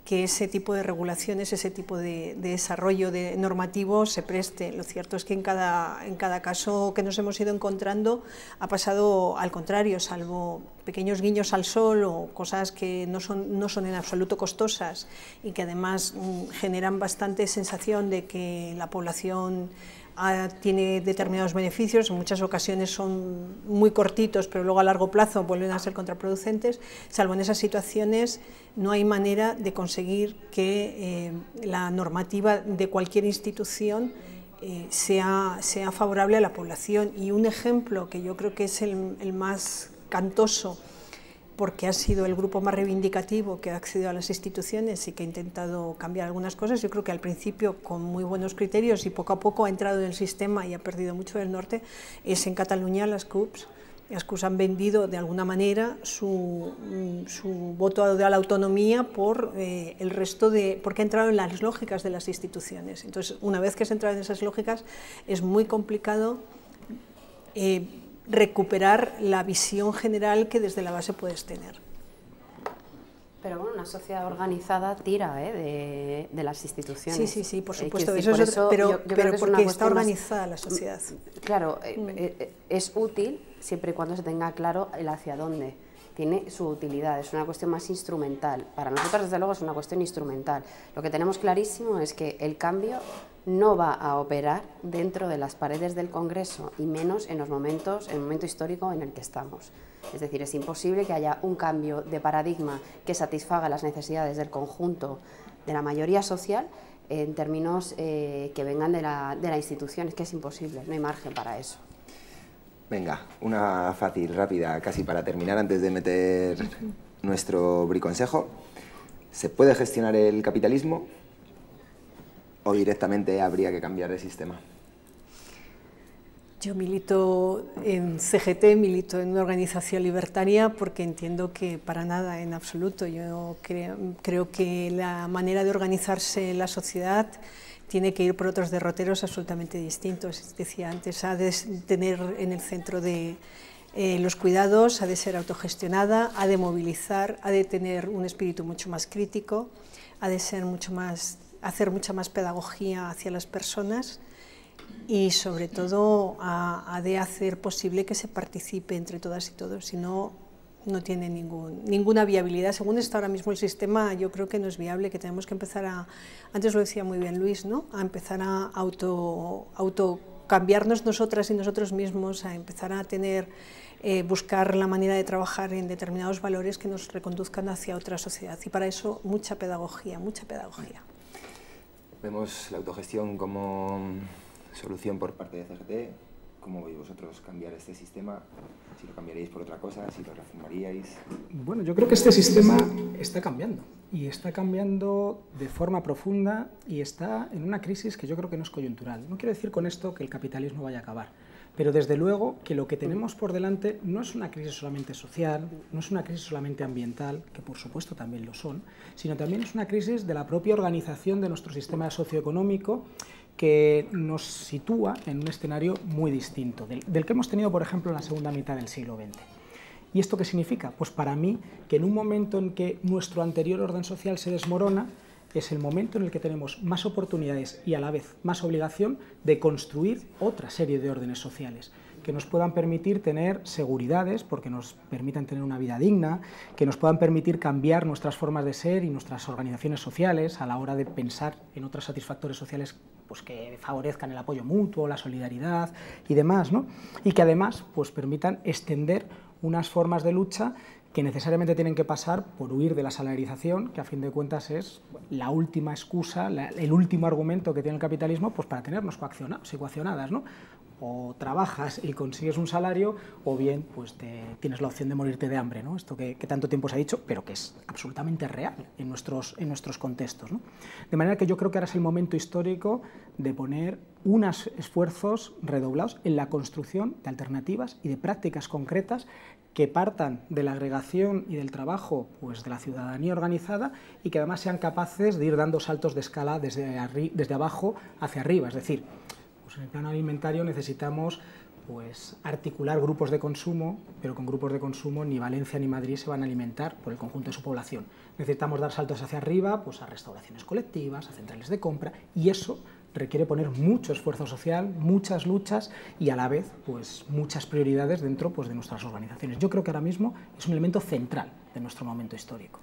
que ese tipo de regulaciones, ese tipo de desarrollo normativo se preste. Lo cierto es que en cada caso que nos hemos ido encontrando ha pasado al contrario, salvo pequeños guiños al sol o cosas que no son en absoluto costosas y que además generan bastante sensación de que la población tiene determinados beneficios, en muchas ocasiones son muy cortitos, pero luego a largo plazo vuelven a ser contraproducentes. Salvo en esas situaciones no hay manera de conseguir que la normativa de cualquier institución sea favorable a la población. Y un ejemplo que yo creo que es el más cantoso, porque ha sido el grupo más reivindicativo que ha accedido a las instituciones y que ha intentado cambiar algunas cosas. Yo creo que al principio con muy buenos criterios y poco a poco ha entrado en el sistema y ha perdido mucho del norte, es en Cataluña las CUPs. Las CUPs han vendido de alguna manera su voto a la autonomía por el resto porque ha entrado en las lógicas de las instituciones. Entonces, una vez que se ha entrado en esas lógicas, es muy complicado recuperar la visión general que desde la base puedes tener. Pero bueno, una sociedad organizada tira de las instituciones. Sí, por supuesto. Pero porque está organizada la sociedad. Claro, es útil siempre y cuando se tenga claro el hacia dónde. Tiene su utilidad, es una cuestión más instrumental. Para nosotros, desde luego, es una cuestión instrumental. Lo que tenemos clarísimo es que el cambio no va a operar dentro de las paredes del Congreso y menos en el momento histórico en el que estamos. Es decir, es imposible que haya un cambio de paradigma que satisfaga las necesidades del conjunto de la mayoría social en términos que vengan de la institución. Es que es imposible, no hay margen para eso. Venga, una fácil, rápida, casi para terminar, antes de meter nuestro briconsejo. ¿Se puede gestionar el capitalismo o directamente habría que cambiar de sistema? Yo milito en CGT, milito en una organización libertaria porque entiendo que para nada, en absoluto. Yo creo que la manera de organizarse la sociedad tiene que ir por otros derroteros absolutamente distintos. Decía antes, ha de tener en el centro de los cuidados, ha de ser autogestionada, ha de movilizar, ha de tener un espíritu mucho más crítico, ha de ser hacer mucha más pedagogía hacia las personas y sobre todo ha de hacer posible que se participe entre todas y todos, si no, no tiene ninguna viabilidad. Según está ahora mismo el sistema, yo creo que no es viable, que tenemos que empezar antes lo decía muy bien Luis, ¿no? A empezar a cambiarnos nosotras y nosotros mismos, a empezar a buscar la manera de trabajar en determinados valores que nos reconduzcan hacia otra sociedad. Y para eso mucha pedagogía, mucha pedagogía. Vemos la autogestión como solución por parte de CGT, ¿Cómo veis vosotros cambiar este sistema? Si lo cambiaríais por otra cosa, si lo reformaríais. Bueno, yo creo que este sistema está cambiando, y está cambiando de forma profunda, y está en una crisis que yo creo que no es coyuntural. No quiero decir con esto que el capitalismo vaya a acabar, pero desde luego que lo que tenemos por delante no es una crisis solamente social, no es una crisis solamente ambiental, que por supuesto también lo son, sino también es una crisis de la propia organización de nuestro sistema socioeconómico, que nos sitúa en un escenario muy distinto del que hemos tenido, por ejemplo, en la segunda mitad del siglo XX. ¿Y esto qué significa? Pues para mí, que en un momento en que nuestro anterior orden social se desmorona, es el momento en el que tenemos más oportunidades y a la vez más obligación de construir otra serie de órdenes sociales que nos puedan permitir tener seguridades, porque nos permitan tener una vida digna, que nos puedan permitir cambiar nuestras formas de ser y nuestras organizaciones sociales a la hora de pensar en otros satisfactores sociales pues, que favorezcan el apoyo mutuo, la solidaridad y demás, ¿no? Y que además pues, permitan extender unas formas de lucha que necesariamente tienen que pasar por huir de la salarización, que a fin de cuentas es la última excusa, el último argumento que tiene el capitalismo pues, para tenernos coaccionados y coaccionadas, ¿no? O trabajas y consigues un salario, o bien pues tienes la opción de morirte de hambre, ¿no? Esto que tanto tiempo se ha dicho, pero que es absolutamente real en nuestros contextos, ¿no? De manera que yo creo que ahora es el momento histórico de poner unos esfuerzos redoblados en la construcción de alternativas y de prácticas concretas que partan de la agregación y del trabajo pues, de la ciudadanía organizada, y que además sean capaces de ir dando saltos de escala desde abajo hacia arriba. Es decir, pues en el plano alimentario necesitamos pues, articular grupos de consumo, pero con grupos de consumo ni Valencia ni Madrid se van a alimentar por el conjunto de su población. Necesitamos dar saltos hacia arriba pues, a restauraciones colectivas, a centrales de compra, y eso requiere poner mucho esfuerzo social, muchas luchas y a la vez pues, muchas prioridades dentro pues, de nuestras organizaciones. Yo creo que ahora mismo es un elemento central de nuestro momento histórico.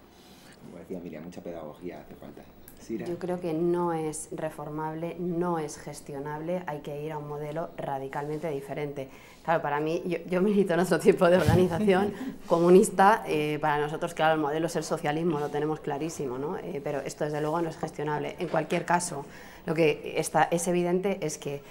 Como decía Miriam, mucha pedagogía hace falta. Sira. Yo creo que no es reformable, no es gestionable, hay que ir a un modelo radicalmente diferente. Claro, para mí, yo milito en otro tipo de organización comunista, para nosotros, claro, el modelo es el socialismo, lo tenemos clarísimo, ¿no? Pero esto desde luego no es gestionable. En cualquier caso, lo que es evidente es que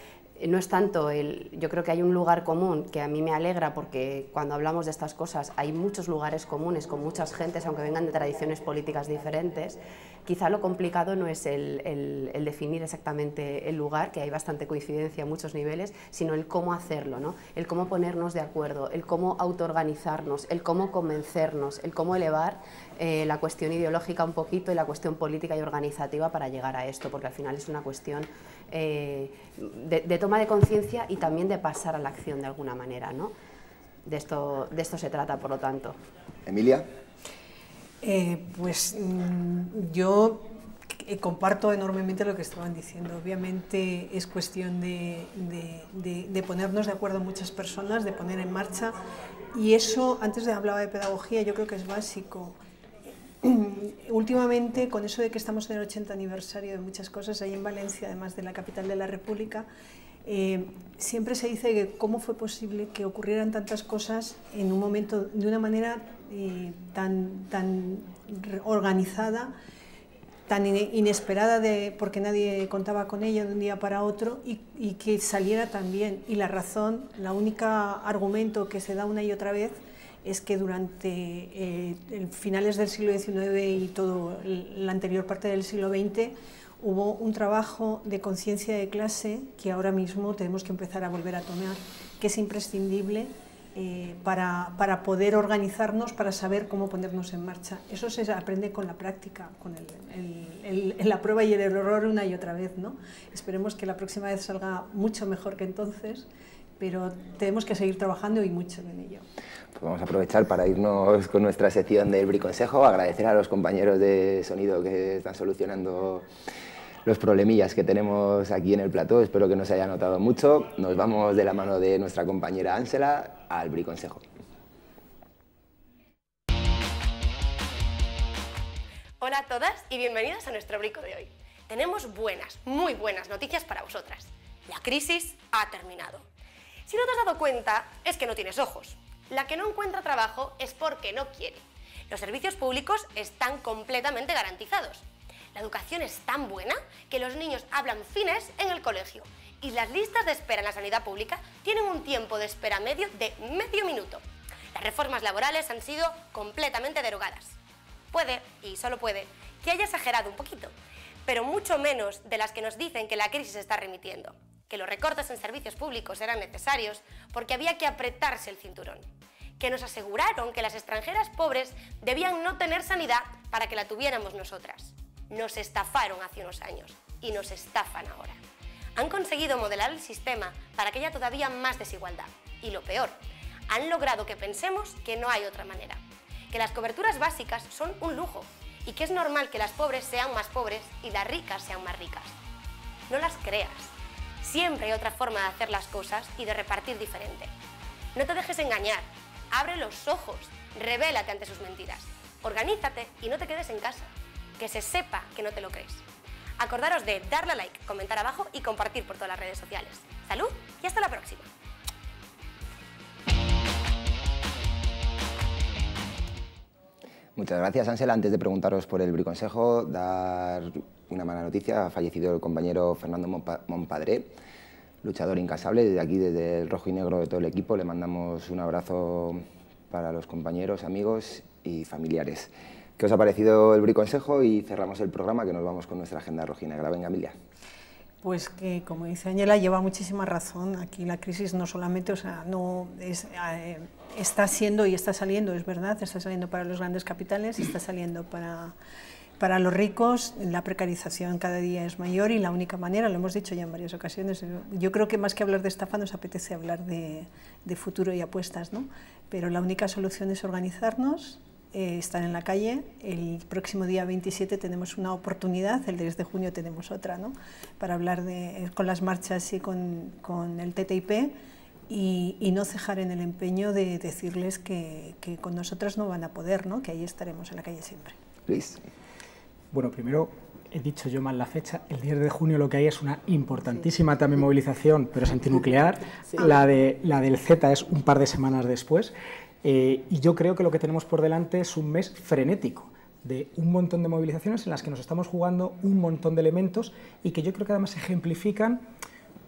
no es tanto yo creo que hay un lugar común que a mí me alegra, porque cuando hablamos de estas cosas hay muchos lugares comunes con muchas gentes, aunque vengan de tradiciones políticas diferentes. Quizá lo complicado no es el definir exactamente el lugar, que hay bastante coincidencia a muchos niveles, sino el cómo hacerlo, ¿no? El cómo ponernos de acuerdo, el cómo autoorganizarnos, el cómo convencernos, el cómo elevar la cuestión ideológica un poquito y la cuestión política y organizativa para llegar a esto, porque al final es una cuestión de toma de conciencia y también de pasar a la acción de alguna manera, ¿no? De esto se trata, por lo tanto. Emilia. Pues yo comparto enormemente lo que estaban diciendo. Obviamente es cuestión de ponernos de acuerdo muchas personas, de poner en marcha, y eso, antes hablaba de pedagogía, yo creo que es básico. Últimamente, con eso de que estamos en el 80 aniversario de muchas cosas, ahí en Valencia, además de la capital de la República, siempre se dice que cómo fue posible que ocurrieran tantas cosas en un momento de una manera tan organizada, tan inesperada, porque nadie contaba con ella de un día para otro, y que saliera tan bien. Y la razón, la única argumento que se da una y otra vez, es que durante finales del siglo XIX y toda la anterior parte del siglo XX hubo un trabajo de conciencia de clase que ahora mismo tenemos que empezar a volver a tomar, que es imprescindible para poder organizarnos, para saber cómo ponernos en marcha. Eso se aprende con la práctica, con la prueba y el error una y otra vez, ¿no? Esperemos que la próxima vez salga mucho mejor que entonces, pero tenemos que seguir trabajando y mucho en ello. Pues vamos a aprovechar para irnos con nuestra sección del Briconsejo, agradecer a los compañeros de sonido que están solucionando los problemillas que tenemos aquí en el plató. Espero que no se haya notado mucho. Nos vamos de la mano de nuestra compañera Ángela al Briconsejo. Hola a todas y bienvenidas a nuestro brico de hoy. Tenemos buenas, muy buenas noticias para vosotras. La crisis ha terminado. Si no te has dado cuenta, es que no tienes ojos. La que no encuentra trabajo es porque no quiere. Los servicios públicos están completamente garantizados. La educación es tan buena que los niños hablan fines en el colegio Y las listas de espera en la sanidad pública tienen un tiempo de espera medio de medio minuto. Las reformas laborales han sido completamente derogadas. Puede, y solo puede, que haya exagerado un poquito, pero mucho menos de las que nos dicen que la crisis está remitiendo, que los recortes en servicios públicos eran necesarios porque había que apretarse el cinturón, que nos aseguraron que las extranjeras pobres debían no tener sanidad para que la tuviéramos nosotras. Nos estafaron hace unos años y nos estafan ahora. Han conseguido modelar el sistema para que haya todavía más desigualdad. Y lo peor, han logrado que pensemos que no hay otra manera, que las coberturas básicas son un lujo y que es normal que las pobres sean más pobres y las ricas sean más ricas. No las creas. Siempre hay otra forma de hacer las cosas y de repartir diferente. No te dejes engañar. Abre los ojos. Revélate ante sus mentiras. Organízate y no te quedes en casa. Que se sepa que no te lo crees. Acordaros de darle a like, comentar abajo y compartir por todas las redes sociales. ¡Salud! Y hasta la próxima. Muchas gracias, Ángela. Antes de preguntaros por el briconsejo, dar una mala noticia. Ha fallecido el compañero Fernando Monpadré, luchador incansable. Desde aquí, desde el rojo y negro de todo el equipo, le mandamos un abrazo para los compañeros, amigos y familiares. ¿Qué os ha parecido el briconsejo? Y cerramos el programa, que nos vamos con nuestra agenda rojinegra. Venga, Emilia. Pues que, como dice Ángela, lleva muchísima razón. Aquí la crisis no solamente, o sea, no es, está siendo y está saliendo, es verdad, está saliendo para los grandes capitales, está saliendo para los ricos. La precarización cada día es mayor y la única manera, lo hemos dicho ya en varias ocasiones, yo creo que más que hablar de estafa nos apetece hablar de futuro y apuestas, ¿no? Pero la única solución es organizarnos, estar en la calle. El próximo día 27 tenemos una oportunidad, el 10 de junio tenemos otra, ¿no? Para hablar con las marchas y con el TTIP y no cejar en el empeño de decirles que con nosotras no van a poder, ¿no? Que ahí estaremos en la calle siempre. Luis. Bueno, primero he dicho yo mal la fecha. El 10 de junio lo que hay es una importantísima también movilización, pero es antinuclear. Sí. La del Z es un par de semanas después. Y yo creo que lo que tenemos por delante es un mes frenético, de un montón de movilizaciones en las que nos estamos jugando un montón de elementos y que yo creo que además ejemplifican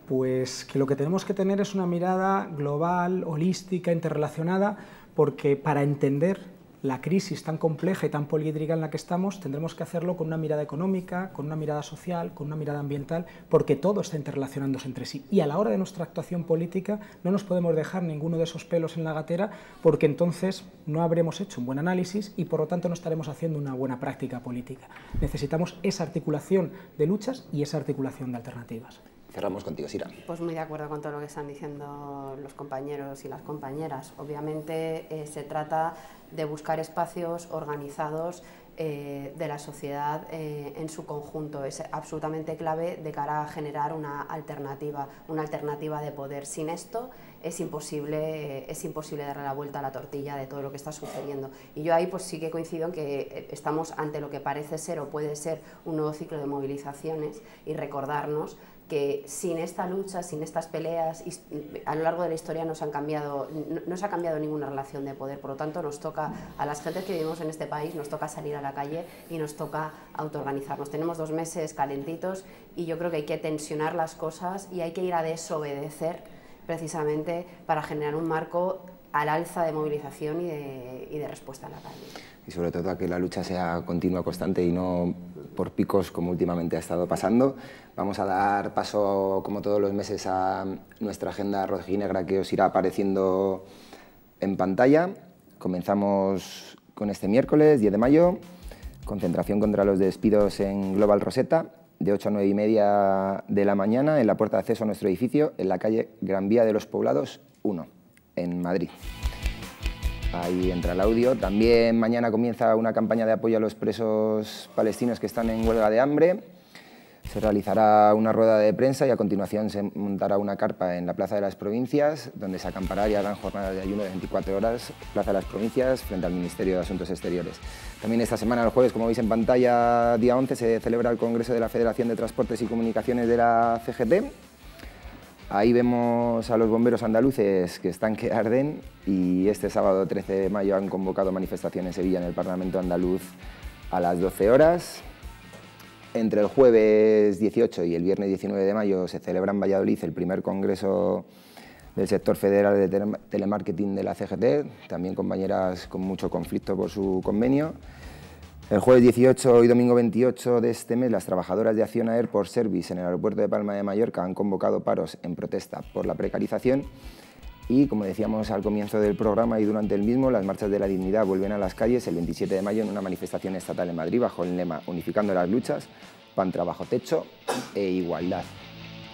pues, que lo que tenemos que tener es una mirada global, holística, interrelacionada, porque para entender la crisis tan compleja y tan poliédrica en la que estamos, tendremos que hacerlo con una mirada económica, con una mirada social, con una mirada ambiental, porque todo está interrelacionándose entre sí. Y a la hora de nuestra actuación política no nos podemos dejar ninguno de esos pelos en la gatera, porque entonces no habremos hecho un buen análisis y por lo tanto no estaremos haciendo una buena práctica política. Necesitamos esa articulación de luchas y esa articulación de alternativas. Cerramos contigo, Sira. Pues muy de acuerdo con todo lo que están diciendo los compañeros y las compañeras. Obviamente se trata de buscar espacios organizados de la sociedad en su conjunto. Es absolutamente clave de cara a generar una alternativa de poder. Sin esto es imposible darle la vuelta a la tortilla de todo lo que está sucediendo. Y yo ahí pues sí que coincido en que estamos ante lo que parece ser o puede ser un nuevo ciclo de movilizaciones y recordarnos que sin esta lucha, sin estas peleas, a lo largo de la historia no se ha cambiado ninguna relación de poder. Por lo tanto, nos toca, a las gentes que vivimos en este país, nos toca salir a la calle y nos toca autoorganizarnos. Tenemos 2 meses calentitos y yo creo que hay que tensionar las cosas y hay que ir a desobedecer precisamente para generar un marco al alza de movilización y de respuesta a la calle. Y sobre todo a que la lucha sea continua, constante y no por picos como últimamente ha estado pasando. Vamos a dar paso, como todos los meses, a nuestra agenda rojinegra que os irá apareciendo en pantalla. Comenzamos con este miércoles, 10 de mayo, concentración contra los despidos en Global Rosetta, de 8 a 9 y media de la mañana, en la puerta de acceso a nuestro edificio, en la calle Gran Vía de los Poblados 1, en Madrid. Ahí entra el audio. También mañana comienza una campaña de apoyo a los presos palestinos que están en huelga de hambre. Se realizará una rueda de prensa y a continuación se montará una carpa en la Plaza de las Provincias, donde se acampará y harán jornadas de ayuno de 24 horas, Plaza de las Provincias, frente al Ministerio de Asuntos Exteriores. También esta semana, el jueves, como veis en pantalla, día 11, se celebra el Congreso de la Federación de Transportes y Comunicaciones de la CGT. Ahí vemos a los bomberos andaluces que están que arden y este sábado 13 de mayo han convocado manifestación en Sevilla, en el Parlamento andaluz, a las 12 horas. Entre el jueves 18 y el viernes 19 de mayo se celebra en Valladolid el primer congreso del sector federal de telemarketing de la CGT, también compañeras con mucho conflicto por su convenio. El jueves 18 y domingo 28 de este mes, las trabajadoras de Acciona Airport Service en el aeropuerto de Palma de Mallorca han convocado paros en protesta por la precarización y, como decíamos al comienzo del programa y durante el mismo, las marchas de la dignidad vuelven a las calles el 27 de mayo en una manifestación estatal en Madrid bajo el lema Unificando las luchas, pan, trabajo, techo e igualdad.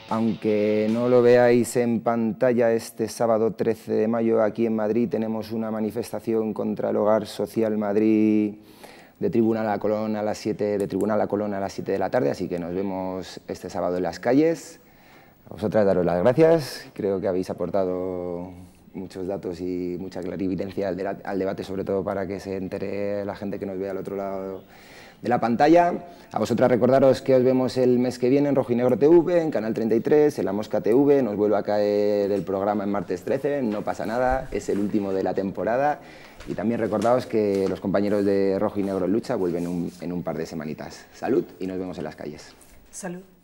Aunque no lo veáis en pantalla, este sábado 13 de mayo aquí en Madrid tenemos una manifestación contra el Hogar Social Madrid de Tribuna La Colón a las 7 de la tarde, así que nos vemos este sábado en las calles. A vosotras daros las gracias, creo que habéis aportado muchos datos y mucha clarividencia al debate, sobre todo para que se entere la gente que nos ve al otro lado de la pantalla. A vosotras recordaros que os vemos el mes que viene en Rojo y Negro TV, en Canal 33, en La Mosca TV, nos vuelve a caer el programa en martes 13, no pasa nada, es el último de la temporada. Y también recordaos que los compañeros de Rojo y Negro en Lucha vuelven en un par de semanitas. Salud y nos vemos en las calles. Salud.